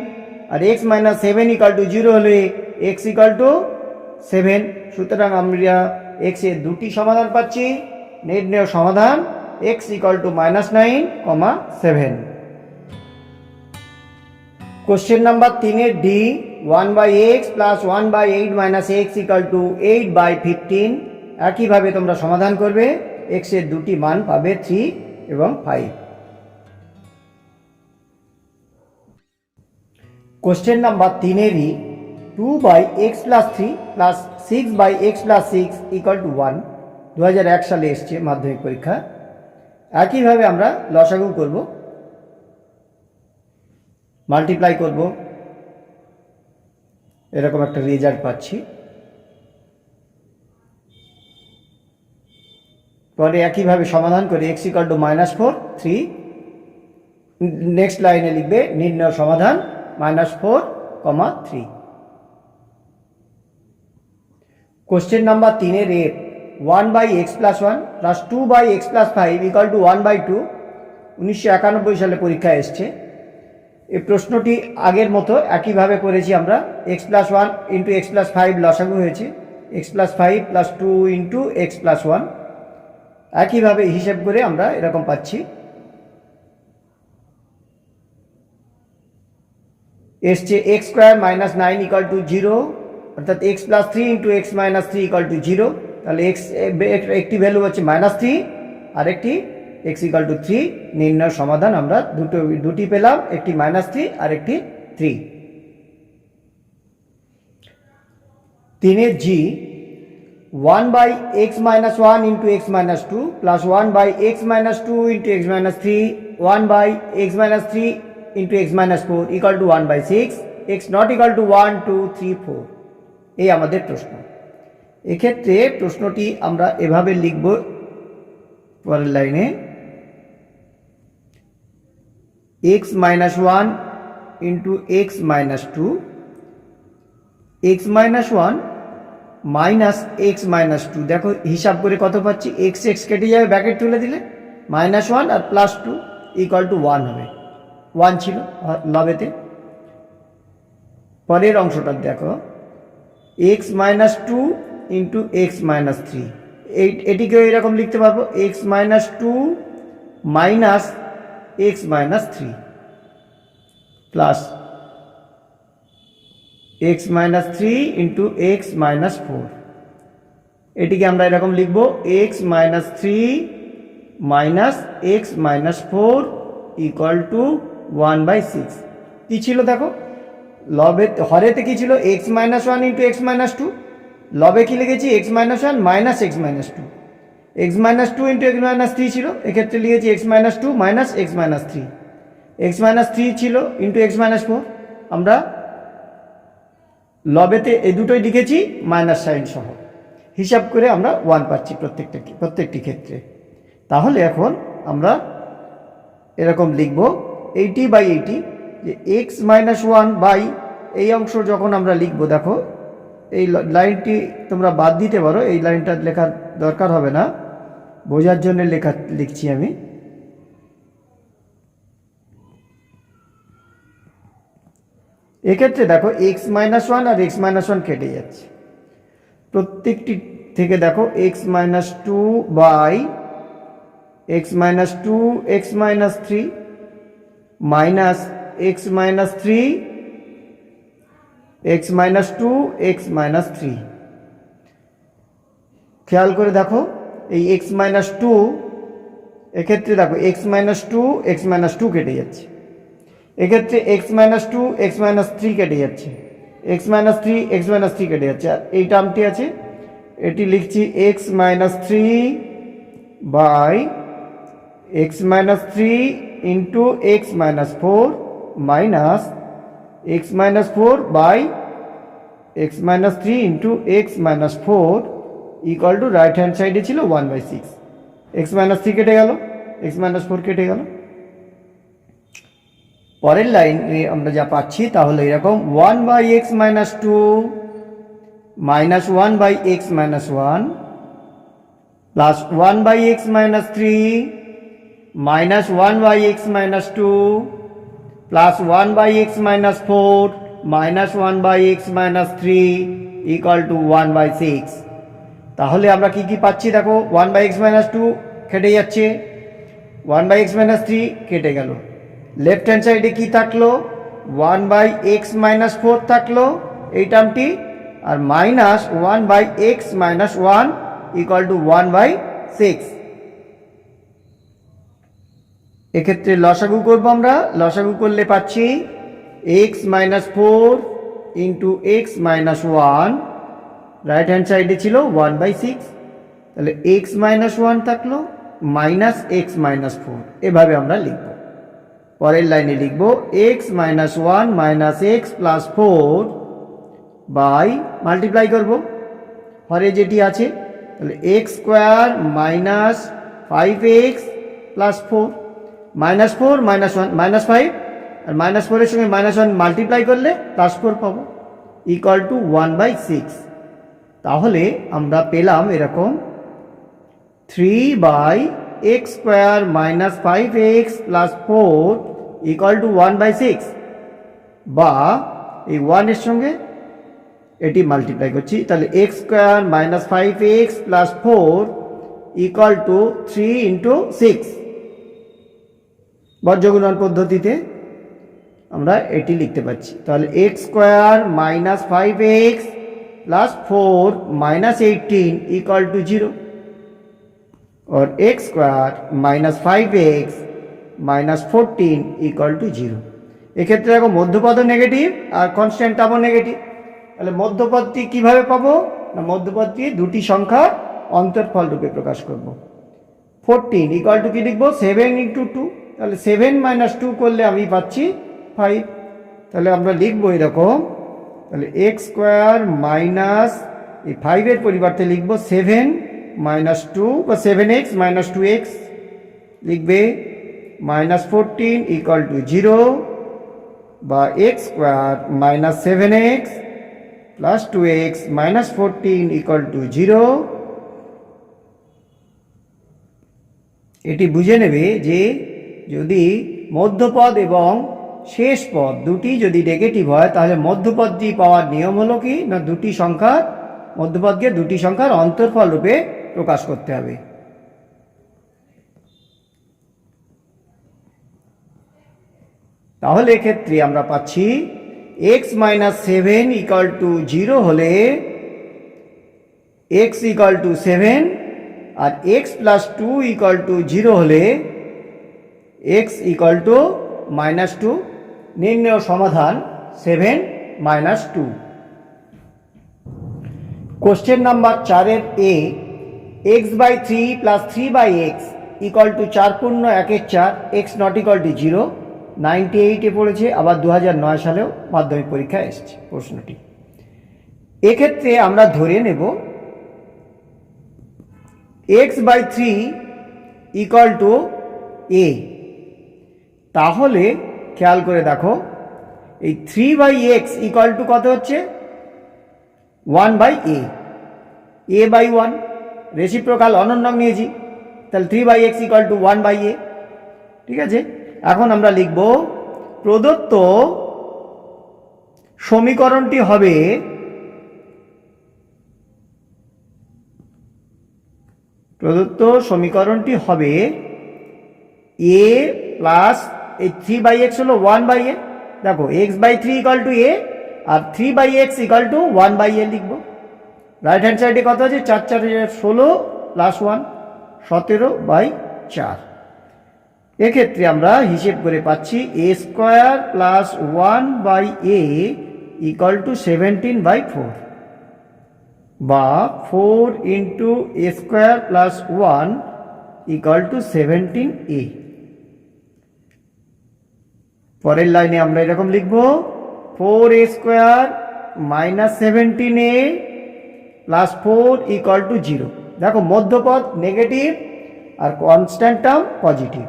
আর x মাইনাস 7 ইকুয়াল টু 0 হলে x ইকুয়াল টু 7। সুতরাং আমরা x এর দুটি সমাধান পাচ্ছি। নির্ণেয় সমাধান x equal to minus 9, 7। Question number 3 D 1/x plus 1/8 minus x equal two 8/15। একইভাবে তোমরা সমাধান করবে, x এর দুটি মান পাবে 3 এবং 5। Question number 3 2/x plus 3 plus 6/x plus 6 equal to 1, 2001 সালে এসছে মাধ্যমিক পরীক্ষা। একইভাবে আমরা লসাগু করব, মাল্টিপ্লাই করব, এরকম একটা রেজাল্ট পাচ্ছি। পরে একইভাবে সমাধান করে x ইকুয়াল টু -4 3, নেক্সট লাইনে লিখবে নির্ণয় সমাধান -4, 3। Question number 3 A 1/x plus 1 plus 2/x plus 5 equal to 1/2, 1991 সালে পরীক্ষা এসছে। এই প্রশ্নটি আগের মতো একইভাবে করেছি আমরা, x plus 1 into x plus 5 লসাগু হয়েছে x plus 5 plus 2 into x plus 1। একইভাবে হিসেব করে আমরা এরকম পাচ্ছি। এসছে x square minus 9 equal to 0, অর্থাৎ X plus three into x minus three equal to zero. তাহলে এক্স একটি ভ্যালু হচ্ছে -3 আর একটি এক্স ইকাল টু 3। নির্ণয় সমাধান আমরা দুটি পেলাম, একটি -3 আর একটি 3। 3 জি 1/x-1 into x-2 plus 1/x-2 into x-3 1/x-3 into x-4 equal to 1/6, x not equal to 1 2 3 4। এই আমাদের প্রশ্ন। এক্ষেত্রে প্রশ্নটি আমরা এভাবে লিখব, পরের লাইনে x-1 into x-2 x-1 minus x minus two. দেখো হিসাব করে কত পাচ্ছি, এক্স এক্স কেটে যাবে, ব্র্যাকেট তুলে দিলে -1 আর +2 ইকুয়াল টু 1 হবে। 1 ছিল লবেতে। পরের অংশটা দেখো x-2 ইন্টু x-3। এটিকেও এরকম লিখতে পারবো, x-2 minus x-3 plus x-3 into x-4। এটিকে আমরা এরকম লিখব, x-3 minus x-4 equal to 1/6। কি ছিল দেখো, লবে হরেতে কি ছিল, x-1 ইন্টু x-2, লবে কি লিখেছি x-1 minus x-2, x-2 into x-3 ছিল, এক্ষেত্রে লিখেছি x-2 মাইনাস x-3, x-3 ছিল ইন্টু x-4। আমরা লবেতে এই দুটোই লিখেছি মাইনাস সাইন সহ, হিসাব করে আমরা 1 পাচ্ছি প্রত্যেকটি ক্ষেত্রে। তাহলে এখন আমরা এরকম লিখব 80/80, যে x-1 বাই এই অংশ যখন আমরা লিখব, দেখো এই লাইনটি তোমরা বাদ দিতে পারো, এই লাইনটা লেখার দরকার হবে না, বোঝার জন্য লিখছি আমি। এক্ষেত্রে দেখো x-1 আর x-1 কেটে যাচ্ছে, প্রত্যেকটি থেকে দেখো x-2 by x-2 x-3 minus x-3 x-2 x-3। খেয়াল করে দেখো এই x-2, এক্ষেত্রে দেখো x-2 x-2 কেটে যাচ্ছে, এক্ষেত্রে x-2 x-3 কেটে যাচ্ছে, x-3 x-3 কেটে যাচ্ছে, আর এই টার্মটি আছে, এটি লিখছি x-3 by x-3 into x-4 minus x-4 by x-3 into x-4 equal to right hand সাইডে ছিল 1/6। x-3 কেটে গেল, x-4 কেটে গেল। পরের লাইনে আমরা যা পাচ্ছি তা হলো এরকম, 1/x-2 minus 1/x-1 plus 1/x-3 minus 1/x-2 plus 1/x-4 minus 1/x-3 equal to 1/6। তাহলে আমরা কি কি পাচ্ছি দেখো, 1/x-2 কেটে যাচ্ছে, 1/x-3 কেটে গেল, লেফট হ্যান্ড সাইডে কি থাকলো, 1/x-4 থাকলো এই টার্মটি, আর মাইনাস 1/x-1 ইকুয়াল টু 1/6। এক্ষেত্রে লসাগু করবো আমরা, লসাগু করলে পাচ্ছি x-4 into x-1, right hand সাইডে ছিল 1/6, তাহলে x-1 থাকলো মাইনাস x-4, এভাবে আমরা লিখব। পরের লাইনে লিখব x-1 minus x plus 4 by, multiply করব হরে যেটি আছে, তাহলে x² মাইনাস 5x প্লাস 4, -4 -1 -5, আর -4 এর সঙ্গে -1 মাল্টিপ্লাই করলে +4 পাবো, ইকুয়াল টু 1/6। তাহলে আমরা পেলাম এরকম 3/x² minus 5x plus 4 equal to 1/6, বা এই 1 এর সঙ্গে এটি মাল্টিপ্লাই করছি, তাহলে x² minus 5x plus 4 equal to 3 into 6। বর্গগুণন পদ্ধতিতে আমরা এটি লিখতে পাচ্ছি। তাহলে x² minus 5x plus 4 minus 18 equal to 0 or x square minus 5x minus 14 equal to 0. এক্ষেত্রে দেখো মধ্যপদ নেগেটিভ আর কনস্ট্যান্ট টার্মও নেগেটিভ, তাহলে মধ্যপদটি কিভাবে পাবো না মধ্যপদটি দুটি সংখ্যার অন্তরফল রূপে প্রকাশ করব। 14 ইকুয়াল টু কি লিখবো 7 ইন্টু 2, তাহলে 7 মাইনাস 2 করলে আমি পাচ্ছি 5, তাহলে আমরা লিখবো এরকম, তাহলে এক্স স্কোয়ার মাইনাস এই 5-এর পরিবর্তে লিখবো 7 মাইনাস 2 বা 7x মাইনাস 2x লিখবে মাইনাস 14 ইকুয়াল টু 0 বা x square minus 7x plus 2x minus 14 equal to 0। এটি বুঝে নেবে যে যদি মধ্যপদ এবং শেষ পদ দুটি যদি নেগেটিভ হয় তাহলে মধ্যপদটি পাওয়ার নিয়ম হলো কি না দুটি সংখ্যার মধ্যপদকে দুটি সংখ্যার অন্তরফল রূপে প্রকাশ করতে হবে। তাহলে এক্ষেত্রে আমরা পাচ্ছি x মাইনাস 7 ইকুয়াল টু 0 হলে x ইকুয়াল টু 7 আর x প্লাস 2 ইকুয়াল টু 0 হলে x ইকুয়াল টু মাইনাস 2। নির্ণয় সমাধান 7 মাইনাস 2। কোশ্চেন নাম্বার 4-এর A x by 3 plus 3 by x equal to 4 পূর্ণ 1-এর 4 x নট ইকুয়াল টু 0 98-এ পড়েছে, আবার 2009 সালেও মাধ্যমিক পরীক্ষায় এসেছে প্রশ্নটি। এক্ষেত্রে আমরা ধরে নেব x by 3 equal to a, তাহলে খেয়াল করে দেখো এই 3 বাই এক্স ইকুয়াল টু কত হচ্ছে 1 বাই a বাই 1 রেসিপ্রোকাল অনন্যক নিয়েছি, তাহলে 3 by x equal to 1 by a। ঠিক আছে, এখন আমরা লিখব প্রদত্ত সমীকরণটি হবে a প্লাস এই 3 বাই এক্স হলো 1 বাই a, দেখো x by 3 equal to a আর 3 by x equal to 1 by a লিখবো। রাইট হ্যান্ড সাইডে কত আছে 4 4 16 প্লাস 1 17 বাই 4। এক্ষেত্রে আমরা হিসেব করে পাচ্ছি a square plus 1 by a equal to 17 by 4 বা 4 into a square plus 1 equal to 17a। পরের লাইনে আমরা এরকম লিখব 4a square minus 17a plus 4 equal to 0। দেখো মধ্যপদ নেগেটিভ আর কনস্ট্যান্ট টার্ম পজিটিভ,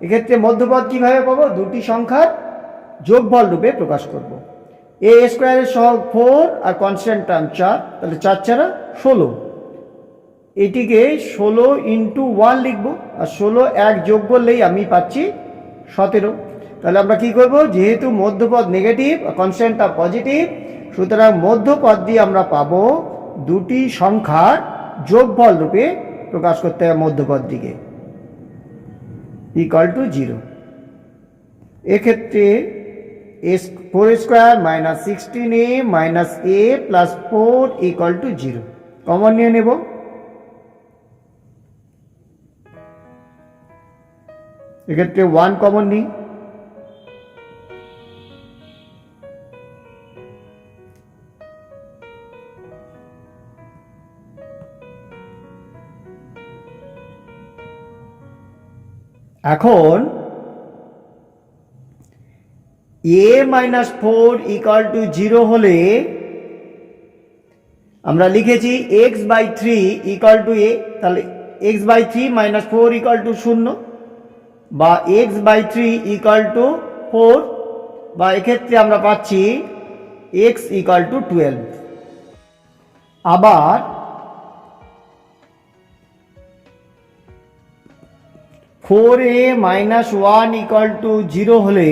এক্ষেত্রে মধ্যপদ কিভাবে পাবো দুটি সংখ্যার যোগফল রূপে প্রকাশ করব। a স্কোয়ারের সহগ 4 আর কনস্ট্যান্ট টার্ম 4, তাহলে 4 4 16, এটিকে 16 ইন্টু 1 লিখব আর 16 এক যোগ করলেই আমি পাচ্ছি 17। তাহলে আমরা কি করব যেহেতু মধ্যপদ নেগেটিভ আর কনস্ট্যান্ট টার্ম পজিটিভ, সুতরাং মধ্যপদ দিয়ে আমরা পাবো দুটি সংখ্যার যোগফল রূপে প্রকাশ করতে হবে মধ্যপদ দিকে ইকুয়াল টু 0। এক্ষেত্রে 4 square minus 16a minus a plus 4 equal to 0 common নিয়ে নেব। এক্ষেত্রে 1 কমন নিই, এখন a মাইনাস 4 ইকুয়াল টু 0 হলে আমরা লিখেছি x by 3 equal to a, তাহলে x by 3 minus 4 equal to 0 বা x বাই 3 ইকুয়াল টু 4, বা এক্ষেত্রে আমরা পাচ্ছি x ইকুয়াল টু 12। আবার four a minus 1 equal to 0 হলে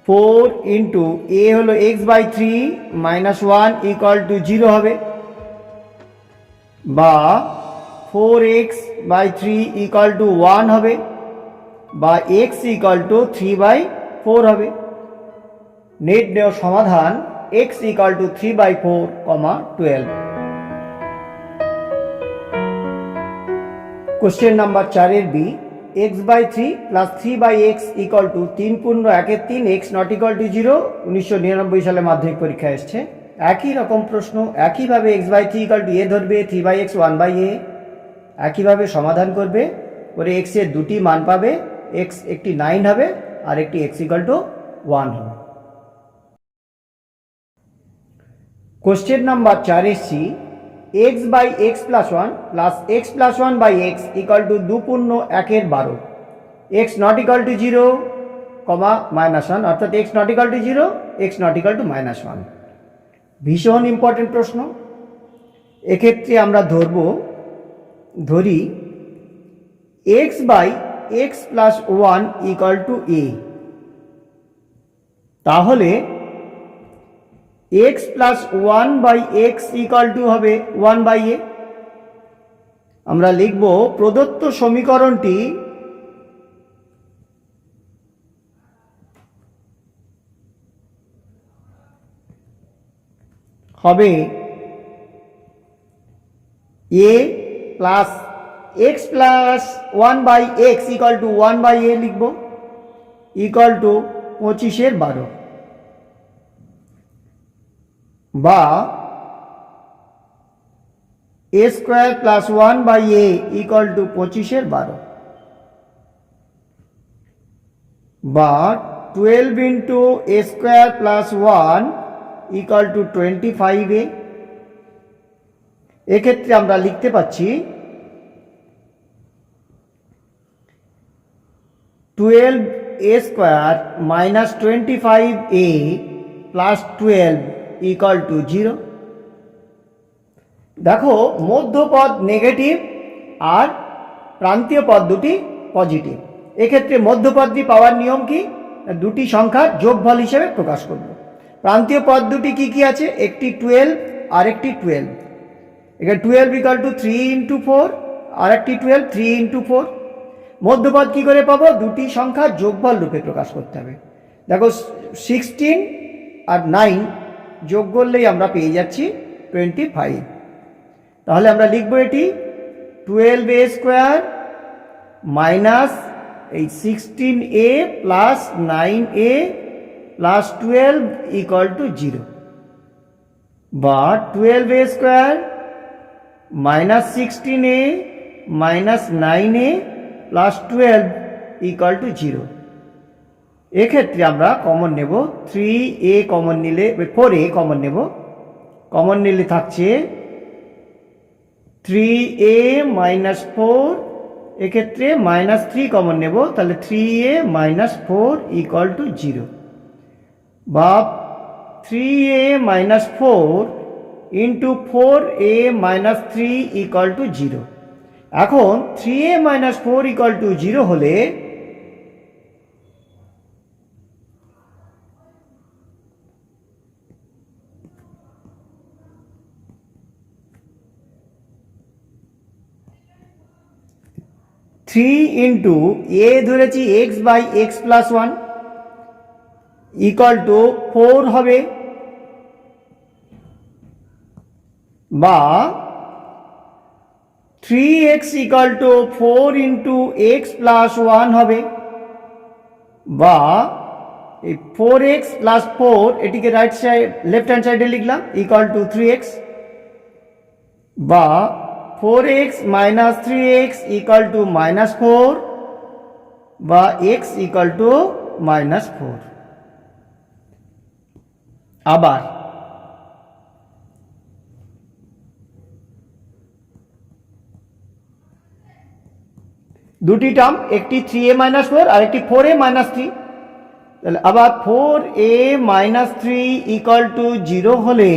4 इंटू ए হলো x by 3 minus 1 equal to 0 হবে, বা 4x বাই 3 ইকুয়াল টু 1 হবে, বা x ইকুয়াল টু 3 বাই 4 হবে। নির্ণয় সমাধান x equal to 3/4, 12. Question number 4 B, x/3 plus 3/x equal to 3 পূর্ণ 1 3, x not equal to 0। 1999 সালে মাধ্যমিক পরীক্ষা এসেছে। একই রকম প্রশ্ন, একইভাবে x/3 equal to a ধরবে, 3/x 1/a, একইভাবে সমাধান করবে, করে x এর দুটি মান পাবে, x একটি 9 হবে আর একটি x equal to 1 হবে। Question number 4 C, x/x plus 1 plus x plus 1/x equal to 2 পূর্ণ 1 12, x not equal to 0, -1, অর্থাৎ x not equal to 0, x not equal to -1। ভীষণ ইম্পর্টেন্ট প্রশ্ন। এক্ষেত্রে আমরা ধরি x/x plus 1 equal to a, তাহলে x plus 1/x equal to হবে 1/a। আমরা লিখব প্রদত্ত সমীকরণটি হবে a plus x plus 1/x equal to 1/a লিখব, equal to 25/12, বা a square plus 1/a equal to 25/12, বা 12 into a square plus 1 equal two 25a। এক্ষেত্রে আমরা লিখতে পাচ্ছি 12a square minus 25a plus 12 equal to 0। দেখো মধ্যপদ নেগেটিভ আর প্রান্তীয় পদ দুটি পজিটিভ। এক্ষেত্রে মধ্যপদটি পাওয়ার নিয়ম কি, দুটি সংখ্যার যোগফল হিসেবে প্রকাশ করব। প্রান্তীয় পদ দুটি কি কি আছে, একটি 12 আর একটি 12। এখানে 12 ইকুয়াল টু 3 ইন্টু 4, আর একটি 12 3 ইন্টু 4। মধ্যপদ কি করে পাবো, দুটি সংখ্যার যোগফল রূপে প্রকাশ করতে হবে। দেখো 16 আর 9 যোগ করলেই আমরা পেয়ে যাচ্ছি 25। তাহলে আমরা লিখব এটি 12a স্কোয়ার মাইনাস এই 16a plus 9a plus 12 equal to 0, বা 12a square minus 16a minus 9a plus 12 equal to 0। এক্ষেত্রে আমরা কমন নেব 3a, কমন নিলে 4a কমন নেব, কমন নিলে থাকছে 3a মাইনাস 4, এক্ষেত্রে মাইনাস 3 কমন নেব, তাহলে 3a মাইনাস 4 ইকুয়াল টু 0, বা 3a minus 4 into 4a minus 3 equal to 0। এখন 3a মাইনাস 4 ইকুয়াল টু 0 হলে থ্রি ইন্টু এ ধরেছি x/x প্লাস 1 ইকুয়াল টু 4 হবে, বা 3x equal to 4 into x plus 1 হবে, বা এই 4x প্লাস 4 এটিকে রাইট সাইড লেফট হ্যান্ড সাইডে লিখলাম ইকুয়াল টু 3x, বা 4x minus 3x equal to -4, বা x ইকুয়াল টু -4। আবার দুটি টার্ম, একটি 3a মাইনাস 4 আর একটি 4a মাইনাস 3। তাহলে আবার 4a মাইনাস 3 ইকুয়াল টু 0 হলে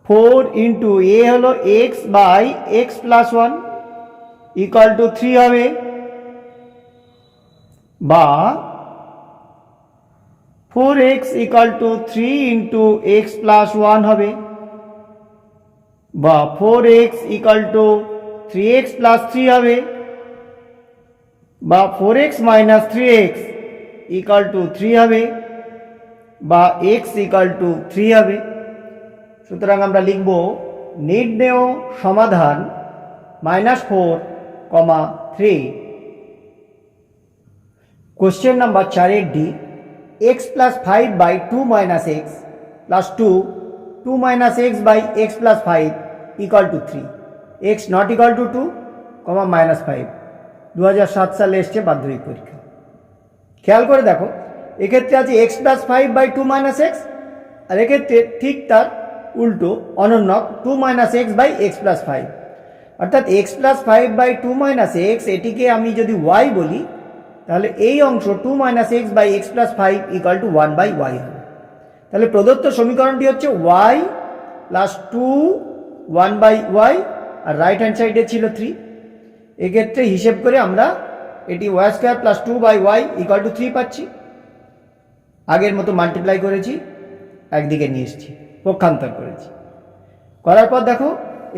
4 ইন্টু এ হলো x/x প্লাস 1 ইকুয়াল টু 3 হবে, বা 4x equal to 3 into x plus 1 হবে, বা 4x equal to 3x plus 3 হবে, বা 4x minus 3x equal to 3 হবে, বা এক্স ইকাল টু 3 হবে। সুতরাং আমরা লিখব নির্ণেয় সমাধান -4, 3। Question number 4 d, x plus 5 by 2 minus x plus 2 minus x by x plus 5 equal to 3, x not equal to 2, -5। 2007 সালে এসছে মাধ্যমিক পরীক্ষা। খেয়াল করে দেখো, এক্ষেত্রে আছে X plus 5 by 2 minus X, আর এক্ষেত্রে ঠিক তার উল্টো অনন্যক 2 minus x by x plus 5, অর্থাৎ X plus 5 by 2 minus X, এটিকে আমি যদি ওয়াই বলি তাহলে এই অংশ 2 minus x by x plus 5 equal to 1 by Y হবে। তাহলে প্রদত্ত সমীকরণটি হচ্ছে ওয়াই প্লাস 2 1 বাই ওয়াই, আর রাইট হ্যান্ড সাইডে ছিল 3। এক্ষেত্রে হিসেব করে আমরা এটি y square plus 2 by y equal to 3 পাচ্ছি। আগের মতো মাল্টিপ্লাই করেছি, একদিকে নিয়ে এসেছি, পক্ষান্তর করেছি। করার পর দেখো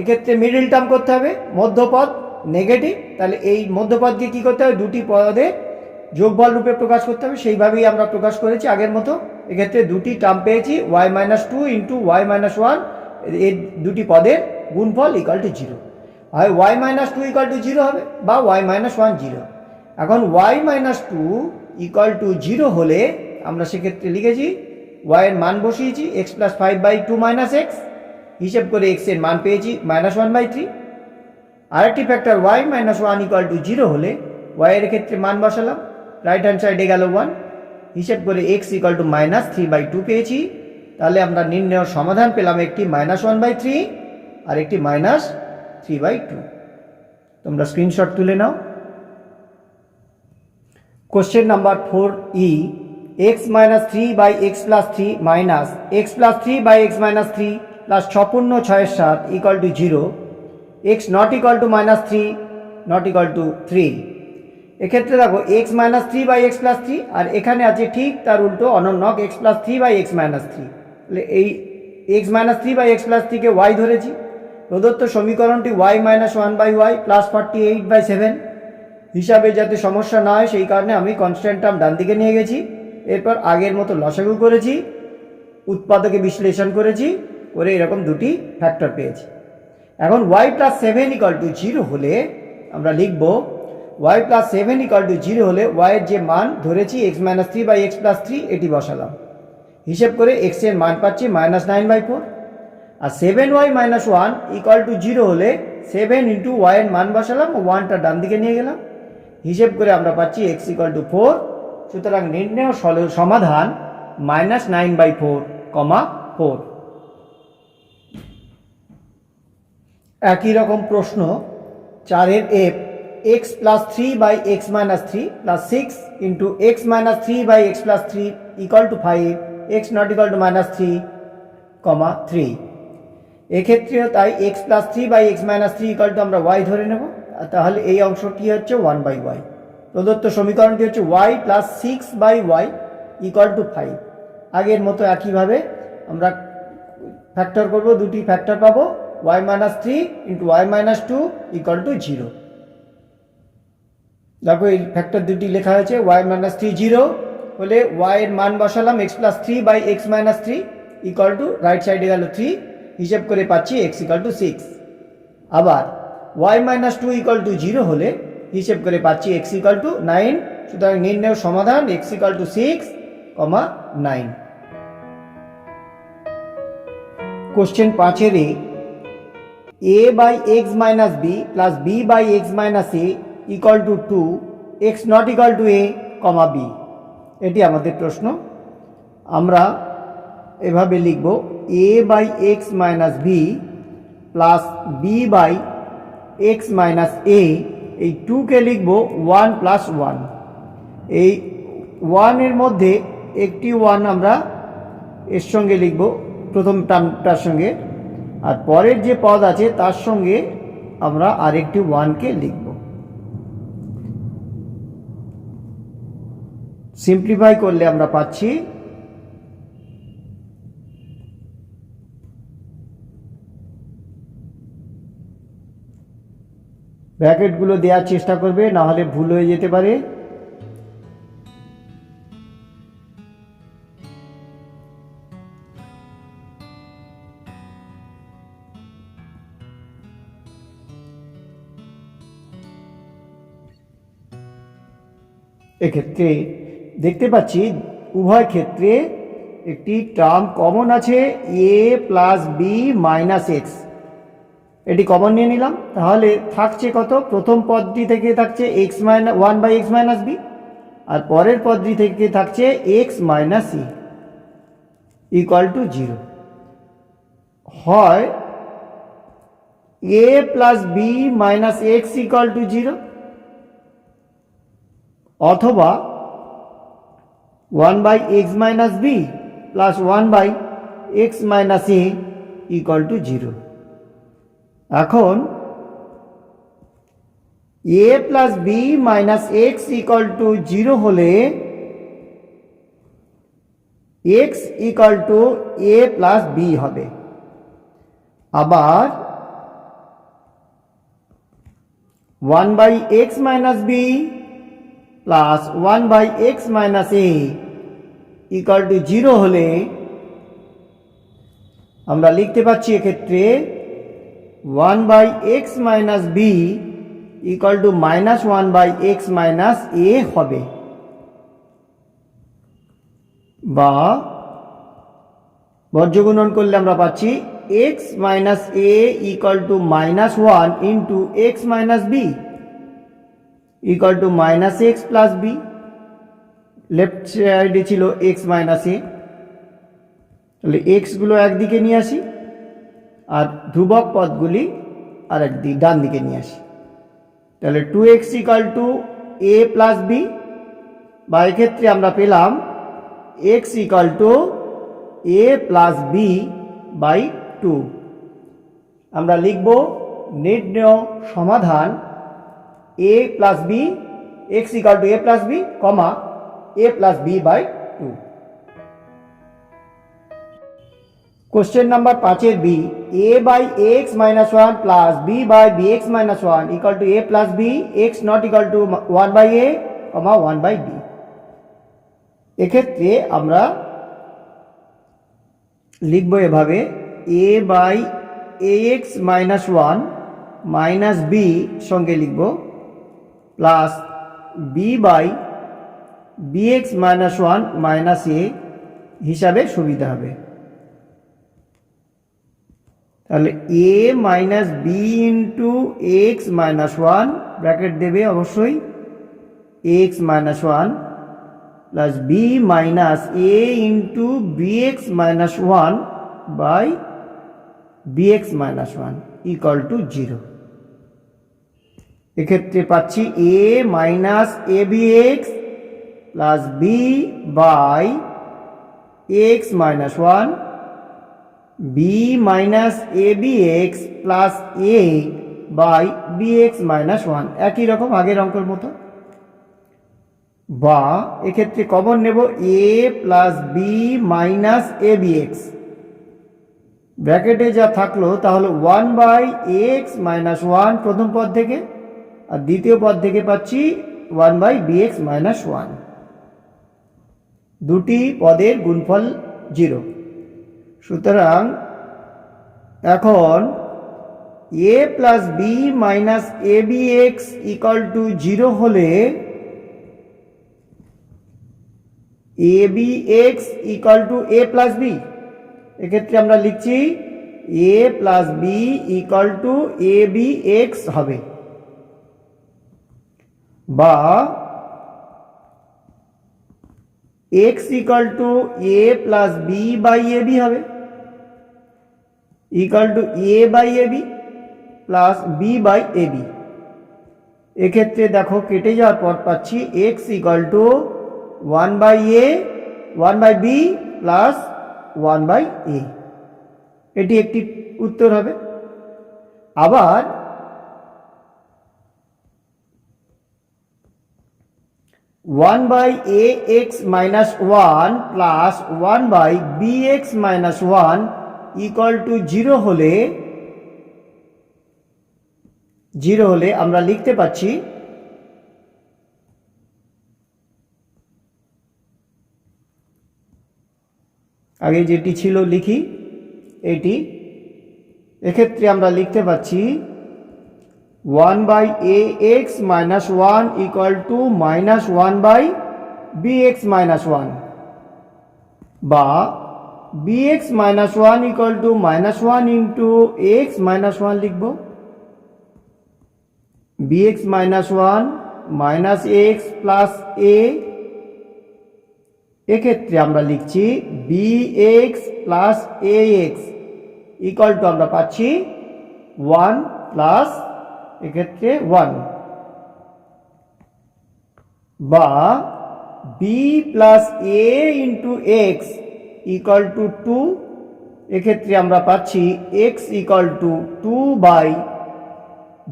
এক্ষেত্রে মিডল টার্ম করতে হবে, মধ্যপদ নেগেটিভ, তাহলে এই মধ্যপদকে কী করতে হবে, দুটি পদে যোগফল রূপে প্রকাশ করতে হবে। সেইভাবেই আমরা প্রকাশ করেছি আগের মতো। এক্ষেত্রে দুটি টার্ম পেয়েছি, y minus 2 into y minus 1, এই দুটি পদের গুণফল ইকাল টু 0। হয় ওয়াই মাইনাস 2 ইকাল টু 0 হবে, বা ওয়াই মাইনাস 1 0। এখন ওয়াই মাইনাস 2 ইকাল টু 0 হলে আমরা সেক্ষেত্রে লিখেছি ওয়াই এর মান বসিয়েছি x plus 5 by 2 minus x, হিসেব করে এক্স এর মান পেয়েছি -1 বাই 3। আরেকটি factor y minus 1 equal to 0 হলে ওয়াই এর ক্ষেত্রে মান বসালাম, রাইট হ্যান্ড সাইডে গেল 1, হিসেব করে এক্স ইকাল টু -3 বাই 2 পেয়েছি। তাহলে আমরা নির্ণয়ের সমাধান পেলাম একটি -1 বাই 3 আর একটি -3 বাই 2। তোমরা স্ক্রিনশট তুলে নাও। Question number 4 e, x minus 3 by x plus 3 minus x plus 3 by x minus 3 plus 6×6=7 equal to 0, x not equal to -3 not equal to 3। এক্ষেত্রে দেখো x minus 3 by x plus 3, আর এখানে আছে ঠিক তার উল্টো অনন্যক x plus 3 by x minus 3। তাহলে এই x minus 3 by x plus 3কে Y ধরেছি। প্রদত্ত সমীকরণটি y minus 1 by y plus 48 by 7 হিসাবে যাতে সমস্যা না হয় সেই কারণে আমি কনস্ট্যান্ট টার্ম ডান দিকে নিয়ে গেছি। এরপর আগের মতো লসাগু করেছি, উৎপাদকে বিশ্লেষণ করেছি, করে এরকম দুটি ফ্যাক্টর পেয়েছি। এখন ওয়াই প্লাস 7 ইকাল টু 0 হলে আমরা লিখব ওয়াই প্লাস 7 ইকাল টু 0 হলে ওয়াইয়ের যে মান ধরেছি x minus 3 by x plus 3, এটি বসালাম, হিসেব করে এক্স এর মান পাচ্ছি -9 বাই 4। আর 7y মাইনাস 1 ইকাল টু 0 হলে 7 ইন্টু ওয়াইয়ের মান বসালাম, 1টা ডান দিকে নিয়ে গেলাম, হিসেব করে আমরা পাচ্ছি এক্স ইকাল টু 4। সুতরাং নির্ণেয় সমাধান -9 বাই 4, 4। একই রকম প্রশ্ন 4-এর f, x plus 3 by x minus 3 plus 6 into x minus 3 by x plus 3 equal to 5, x not equal to -3, 3। এক্ষেত্রেও তাই x plus 3 by x minus 3 equal to আমরা ওয়াই ধরে নেব। তাহলে এই অংশটি হচ্ছে 1 বাই ওয়াই। প্রদত্ত সমীকরণটি হচ্ছে Y plus 6 by y equal to 5। আগের মতো একইভাবে আমরা ফ্যাক্টর করব, দুটি ফ্যাক্টর পাবো, y minus 3 into y minus 2 equal to 0। দেখো এই ফ্যাক্টর দুটি লেখা হয়েছে, ওয়াই মাইনাস 3 0 হলে ওয়াই এর মান বসালাম x plus 3 by x minus 3 equal to, right সাইডে গেল 3, হিসেব করে পাচ্ছি এক্স ইকাল টু 6। আবার ওয়াই মাইনাস 2 ইকাল টু 0 হলে হিসেব করে পাচ্ছি এক্স ইকাল টু 9। সুতরাং নির্ণয়ের সমাধান এক্স ইকাল টু 6, 9। কোশ্চেন 5-এর a by x minus b plus b by x minus a equal to 2, x not equal to a, b. এটি আমাদের প্রশ্ন। আমরা এভাবে লিখব a by x minus b plus b by x minus a, এই 2কে লিখব 1 প্লাস 1। এই 1-এর মধ্যে একটি 1 আমরা এর সঙ্গে লিখব, প্রথম টার্মটার সঙ্গে, আর পরের যে পদ আছে তার সঙ্গে আমরা আরেকটি 1কে লিখব। সিম্পলিফাই করলে আমরা পাচ্ছি ব্র্যাকেটগুলো দেওয়ার চেষ্টা করবে, না হলে ভুল হয়ে যেতে পারে। এক্ষেত্রে দেখতে পাচ্ছি উভয় ক্ষেত্রে একটি টার্ম কমন আছে a plus b minus x, এটি কমন নিয়ে নিলাম। তাহলে থাকছে কত? প্রথম পদটি থেকে থাকছে x minus 1/x minus b, আর পরের পদটি থেকে থাকছে x minus c equal to 0। হয় a plus b minus x equal to 0, অথবা 1/x minus b plus 1/x minus a equal to 0। এখন a plus b minus x equal to 0 হলে x equal to a plus b হবে। আবার 1/x minus b plus 1/x minus a equal to 0 হলে আমরা লিখতে পাচ্ছি এক্ষেত্রে 1/x minus b equal to minus 1/x minus a হবে, বা বর্জ্যগুণন করলে আমরা পাচ্ছি x minus a equal to minus 1 into x minus b equal to minus x plus b. Left সাইডে ছিল এক্স মাইনাস এ, তাহলে এক্সগুলো একদিকে নিয়ে আসি আর ধ্রুবক পদগুলি আর একদিকে ডান দিকে নিয়ে আসি। তাহলে 2x equal to a plus b, বা এক্ষেত্রে আমরা পেলাম x equal to a plus b by 2। আমরা লিখব নির্ণয় সমাধান a plus b, x equal to a plus b comma a plus b by 2। Question number 5-এর b, a by x minus 1 plus b by b x minus 1 equal to a plus b, x not equal to 1/a comma 1/b। এক্ষেত্রে আমরা লিখব এভাবে, a by a x minus 1 minus b সঙ্গে লিখব plus b by b x minus 1 minus a হিসাবে সুবিধা হবে। তাহলে a minus b into x minus 1 bracket দেবে অবশ্যই x minus 1 plus b minus a into b x minus 1 by b x minus 1 equal to 0। এক্ষেত্রে পাচ্ছি a minus a b x plus b by x minus 1 b minus a b x plus a by b x minus 1, একই রকম আগের অঙ্কের মতো। বা এক্ষেত্রে common নেব এ plus b minus a b x, ব্র্যাকেটে যা থাকলো তাহলে 1/x মাইনাস 1 প্রথম পদ থেকে, আর দ্বিতীয় পদ থেকে পাচ্ছি 1/bx মাইনাস 1। দুটি পদের গুণফল 0। সুতরাং এখন a plus b minus a b x equal to 0 হলে a b x equal to a plus b, এক্ষেত্রে আমরা লিখছি a plus b equal to a b x হবে, বা x equal to a plus b by a b হবে, equal to a by a b plus b by a b. এক্ষেত্রে দেখো কেটে যাওয়ার পর পাচ্ছি x equal to 1/a 1/b plus 1/a, এটি একটি উত্তর হবে। আবার 1/ax minus 1 plus 1/bx minus 1 equal to 0 হলে আমরা লিখতে পাচ্ছি আগে যেটি ছিল লিখি এটি, এক্ষেত্রে আমরা লিখতে পাচ্ছি 1 by ax minus 1 equal to minus 1 by bx minus 1 বা bx minus 1 equal to minus 1 into x minus 1 লিখব bx minus 1 minus x plus a এক্ষেত্রে আমরা লিখছি bx plus ax equal to আমরা পাচ্ছি 1 plus এক্ষেত্রে 1 বা b plus a into x equal to 2 এক্ষেত্রে আমরা পাচ্ছি x equal to 2 by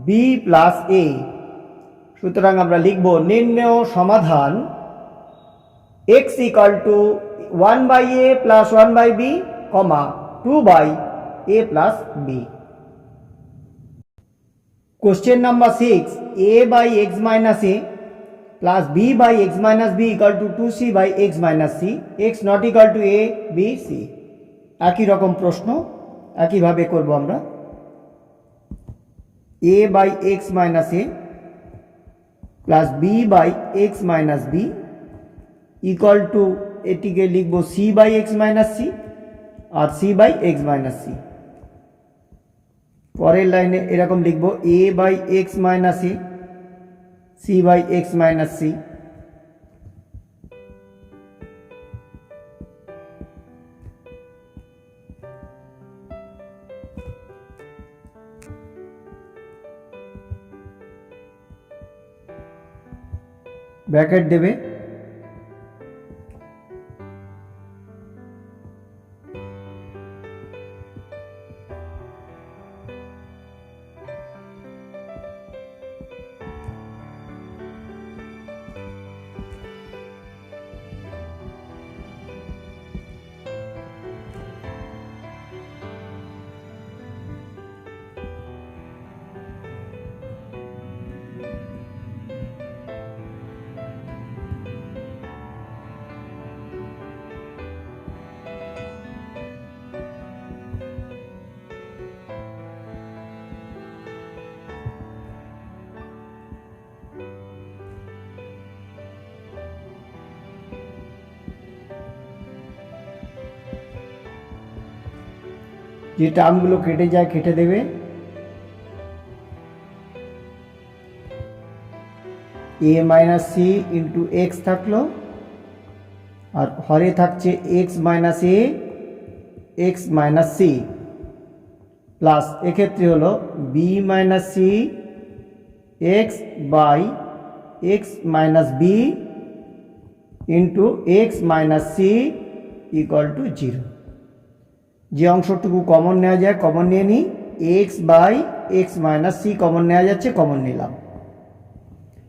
b plus a সুতরাং আমরা লিখব নির্ণেয় সমাধান x equal to 1 by a plus 1 by b, 2 by a plus b. Question number 6. A by x minus a plus b by x minus b equal to 2c by x minus c. x not equal to a, b, c. একই রকম প্রশ্ন একইভাবে করব আমরা a by x minus a plus b by x minus b equal to এটিকে লিখব c by x minus c R c by x minus c পরের লাইনে এরকম লিখব a by x minus a c by x minus c bracket দেবে যে টার্মগুলো কেটে যায় কেটে দেবে a minus c into x থাকলো আর হরে থাকছে x minus a x minus c plus এক্ষেত্রে হলো b minus c x by x minus b into x minus c equal to 0 যে অংশটুকু কমন নেওয়া যায় কমন নিয়ে নিই x by x minus c common নেওয়া যাচ্ছে কমন নিলাম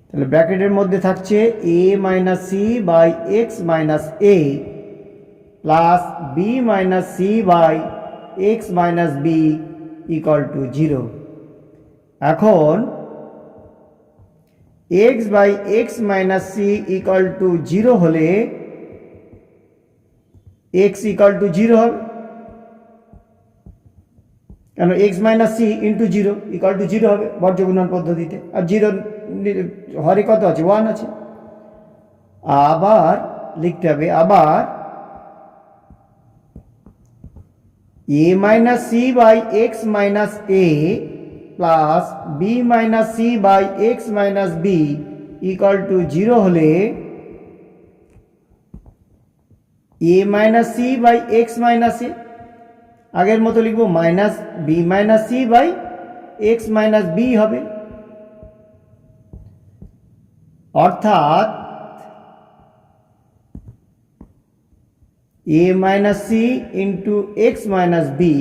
তাহলে ব্র্যাকেটের মধ্যে থাকছে a minus c by x minus a plus b minus c by x minus b equal to 0 এখন x by x minus c equal to 0 হলে x equal to 0 হবে কেন x minus c into 0 equal to 0 হবে বর্গগুণন পদ্ধতিতে আর 0 হরে কত আছে 1 আছে আবার লিখতে হবে আবার a minus c by x minus a plus b minus c by x minus b equal to 0 হলে a minus c by x minus a আগের মতো লিখব minus b minus c by x minus b হবে অর্থাৎ a minus c into x minus b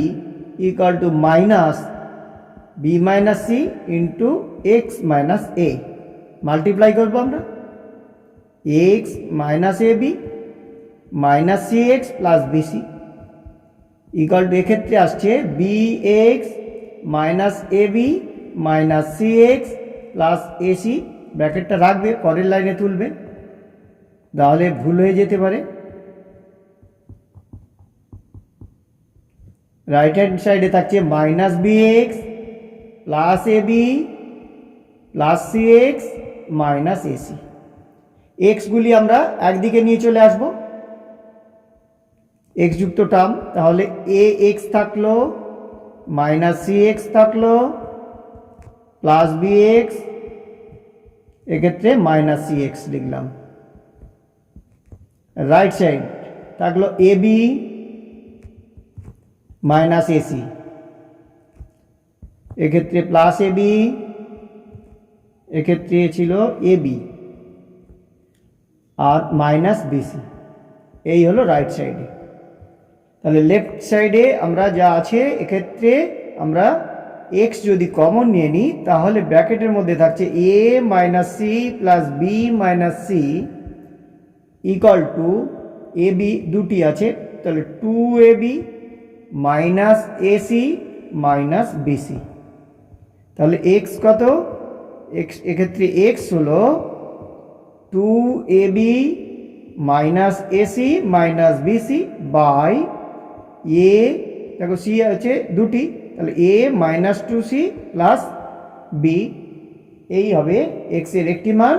equal to minus b minus c into x minus a multiply করবো আমরা x minus a b minus c x plus B c equal to এক্ষেত্রে আসছে b x minus a b minus c x plus a c ব্র্যাকেটটা রাখবে পরের লাইনে তুলবে তাহলে ভুল হয়ে যেতে পারে রাইট হ্যান্ড সাইডে থাকছে minus b x plus a b plus c x minus a c. এক্সগুলি আমরা একদিকে নিয়ে চলে আসব, এক্স যুক্ত টার্ম, তাহলে এ এক্স থাকলো মাইনাস সি এক্স থাকলো প্লাস বি এক্স, এক্ষেত্রে মাইনাস সি এক্স লিখলাম। রাইট সাইড থাকলো এ বি মাইনাস এসি, এক্ষেত্রে প্লাস এ বি, এক্ষেত্রে ছিল এ বি আর মাইনাস বিসি। এই হলো রাইট সাইডে। তাহলে লেফট সাইডে আমরা যা আছে এক্ষেত্রে আমরা এক্স যদি কমন নিয়ে নিই তাহলে ব্র্যাকেটের মধ্যে থাকছে a minus c plus b minus c equal to a b দুটি আছে, তাহলে 2ab minus a c minus b c. তাহলে এক্স কত? এক্স এক্ষেত্রে এক্স হলো 2ab minus a c minus b c by a, দেখো সি আছে দুটি, তাহলে এ মাইনাস 2c প্লাস বি। এই হবে এক্স এর একটি মান,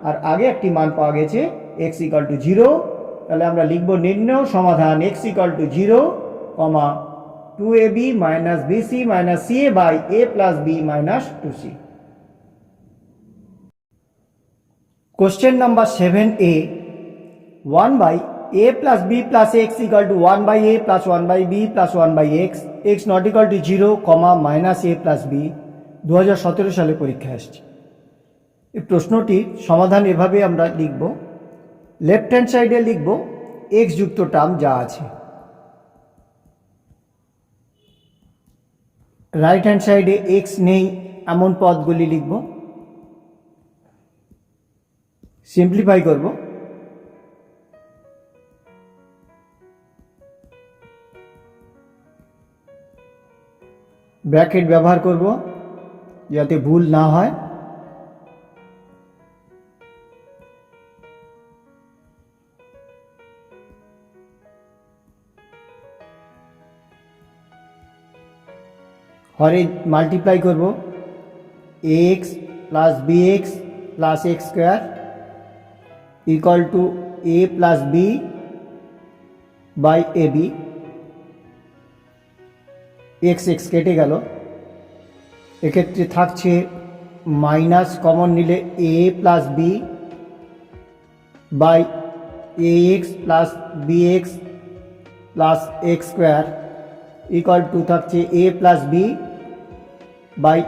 আর আগে একটি মান পাওয়া গেছে এক্স ইকাল টু 0। তাহলে আমরা লিখব নির্ণয় সমাধান x equal to 0, 2ab minus b c minus c by a plus b minus 2c। Question number 7a, 1 by a plus b plus x equal to 1 by a plus 1 by b plus 1 by x not equal to 0, minus a plus b 2017 সালে পরীক্ষায় আসছে। এই প্রশ্নটির সমাধান এভাবে আমরা লিখব, left hand সাইডে লিখব x যুক্ত টার্ম যা আছে, রাইট হ্যান্ড সাইডে x নেই এমন পদগুলি লিখব, সিম্পলিফাই করব। ব্র্যাকেট ব্যবহার করব যাতে ভুল না হয়। হরে মাল্টিপ্লাই করব x plus b x plus x square equal to a plus b by a b. X x কেটে গেল, এক্ষেত্রে থাকছে মাইনাস কমন নিলে a plus b by a x plus b x plus x square equal to থাকছে a plus b by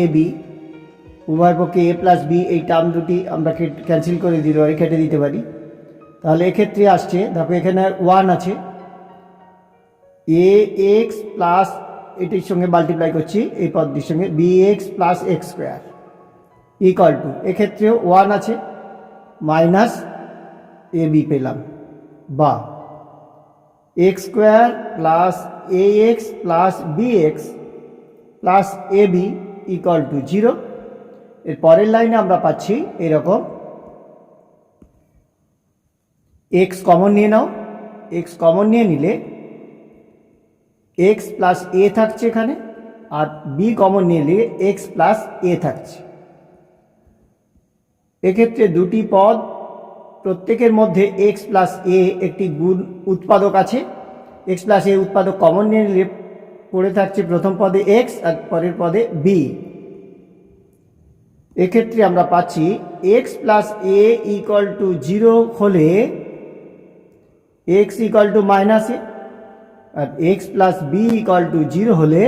a b. উভয় পক্ষে a plus b এই term দুটি আমরা ক্যান্সেল করে দিতে পারি, কেটে দিতে পারি। তাহলে এক্ষেত্রে আসছে, দেখো এখানে 1 আছে, এ এক্স প্লাস এটির সঙ্গে মাল্টিপ্লাই করছি এই পদটির সঙ্গে b x plus x square equal to, এক্ষেত্রেও 1 আছে, মাইনাস এ বি পেলাম, বা x square plus a x plus b x plus a b equal to 0। এর পরের লাইনে আমরা পাচ্ছি এরকম, এক্স কমন নিয়ে নাও, এক্স কমন নিয়ে নিলে এক্স প্লাস এ থাকছে এখানে, আর বি কমন নিয়ে নিলে এক্স প্লাস এ থাকছে। এক্ষেত্রে দুটি পদ, প্রত্যেকের মধ্যে এক্স প্লাস এ একটি গুণ উৎপাদক আছে, এক্স প্লাস এ উৎপাদক কমন নিয়ে নিলে পড়ে থাকছে প্রথম পদে এক্স আর পরের পদে বি। এক্ষেত্রে আমরা পাচ্ছি x plus a equal to 0 হলে x equal to minus a, আর x plus b equal to 0 হলে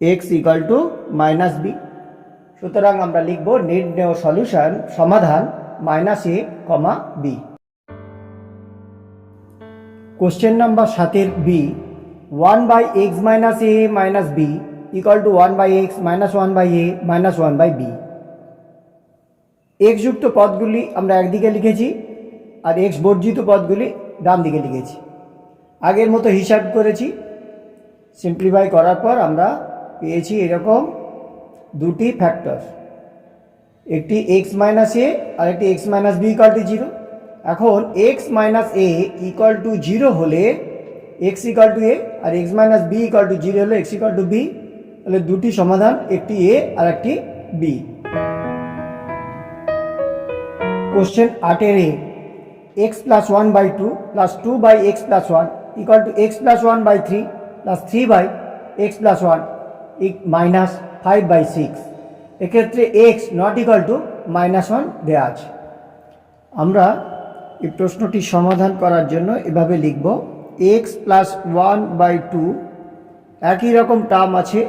x equal to minus b. সুতরাং আমরা লিখব নির্ণেয় সলিউশন সমাধান minus a comma b. Question number 7 b, 1 by x minus a minus b equal to 1 by x minus 1 by a minus 1 by b. X যুক্ত পদগুলি আমরা একদিকে লিখেছি আর এক্স বর্জিত পদগুলি ডান দিকে লিখেছি। আগের মতো হিসাব করেছি, সিম্পলিফাই করার পর আমরা পেয়েছি এরকম দুটি ফ্যাক্টর, একটি এক্স মাইনাস এ আর একটি x minus b equal to 0। এখন x minus a equal to 0 হলে এক্স ইকুয়াল টু এ, আর x minus b equal to 0 হলে এক্স ইকুয়াল টু বি। তাহলে দুটি সমাধান, একটি এ আর একটি b. Question 8 a x plus 1/2 plus 2/x plus 1 equal to x plus 1/3 plus 3/x plus 1 minus 5/6। এক্ষেত্রে x নট ইকুয়াল টু -1 দেওয়া আছে। আমরা এই প্রশ্নটি সমাধান করার জন্য এভাবে লিখব, x প্লাস 1/2 একই রকম টার্ম আছে,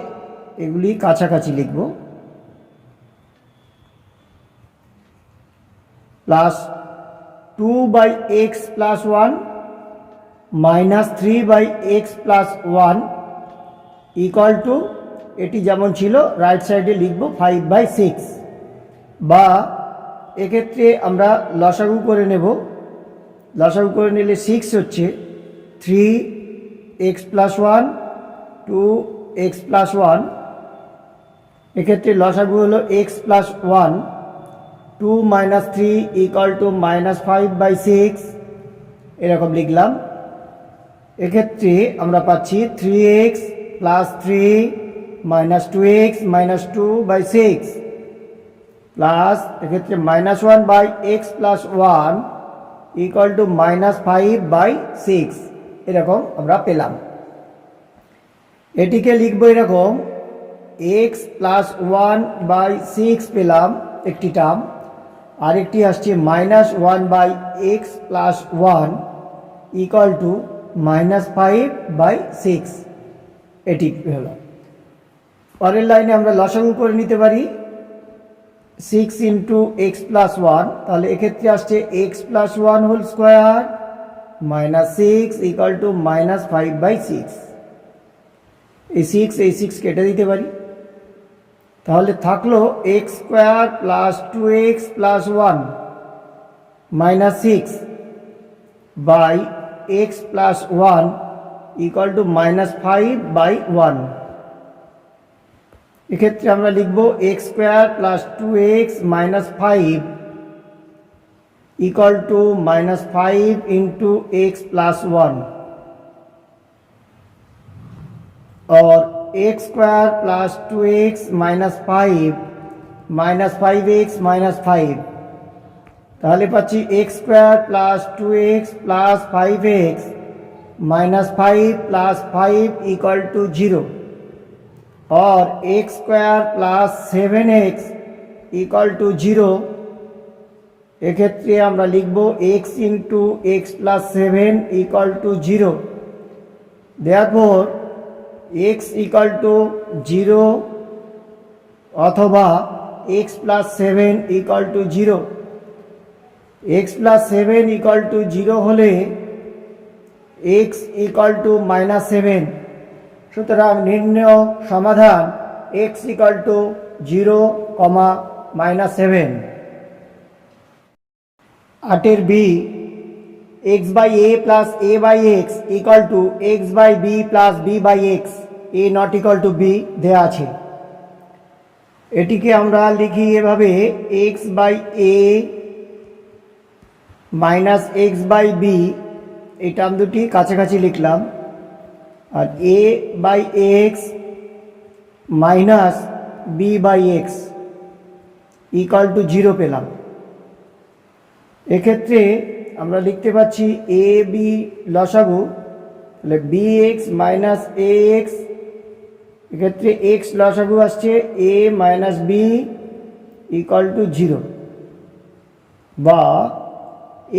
এগুলি কাছাকাছি লিখব, plus 2/x plus 1 minus 3/x plus 1 equal two, এটি যেমন ছিল রাইট সাইডে লিখব 5/6, বা এক্ষেত্রে আমরা লসাগু করে নেব। লসাগু করে নিলে 6 হচ্ছে 3x প্লাস 1 2x প্লাস 1, এক্ষেত্রে লসাগু হলো x plus 1, 2 minus 3 equal to minus 5/6, এরকম লিখলাম। এক্ষেত্রে আমরা পাচ্ছি 3x plus 3 minus 2x minus 2/6 plus এক্ষেত্রে -1/x প্লাস 1 ইকুয়াল টু -5/6, এরকম আমরা পেলাম। এটিকে লিখবো এরকম, x প্লাস 1/6 পেলাম একটি টার্ম, আরেকটি আসছে -1/x প্লাস 1 ইকুয়াল টু -5/6, এটি হলো। পরের লাইনে আমরা লসাগু করে নিতে পারি 6 ইন্টু এক্স প্লাস 1, তাহলে এক্ষেত্রে আসছে x plus 1 whole square minus 6 equal to -5/6। এই 6 কেটে দিতে পারি, তাহলে থাকলো x square plus 2x plus 1 minus 6 by x plus 1 equal to -5/1। এক্ষেত্রে আমরা লিখব x square plus 2x minus 5 equal to -5 into x plus 1 और x square plus 2x minus 5x minus 5 তাহলে পাচ্ছি x square plus 2x plus 5x minus 5 plus 5 equal to 0 और x square plus 7x equal to 0। এক্ষেত্রে আমরা লিখব x into x plus 7 equal to 0। Therefore x equal to 0 অথবা x plus 7 equal to 0। x plus 7 equal to 0 হলে x equal to -7। সুতরাং নির্ণয় সমাধান x equal to 0, -7। 8 b x by a plus a by x equal to x by b plus b by x a not equal to b দেয়া আছে। এটিকে আমরা লিখি এভাবে x by a minus x by b, এই term দুটি কাছাকাছি লিখলাম, আর a by x minus b by x equal to 0 পেলাম। এক্ষেত্রে আমরা লিখতে পাচ্ছি এ বি লসাগু, তাহলে b x minus a x, এক্ষেত্রে এক্স লসাগু আসছে a minus b equal to 0, বা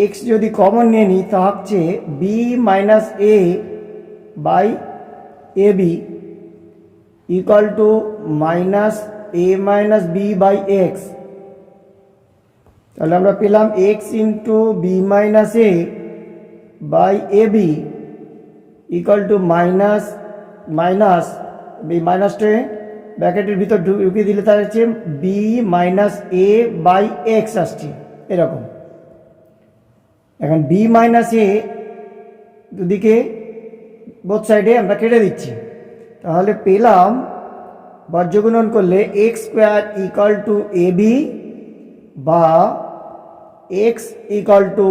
এক্স যদি কমন নিয়ে নিই তা হচ্ছে b minus a by a b equal to minus a minus b by x. তাহলে আমরা পেলাম x into b minus a by a b equal to minus মাইনাসটা ব্র্যাকেটের ভিতর ঢুকিয়ে দিলে তার হচ্ছে b minus a by x আসছে এরকম। এখন বি মাইনাস এ দুদিকে বোথ সাইডে আমরা কেটে দিচ্ছি, তাহলে পেলাম বর্গগুণন করলে x square equal to a b বা x equal to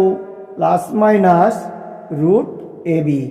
plus minus root a B.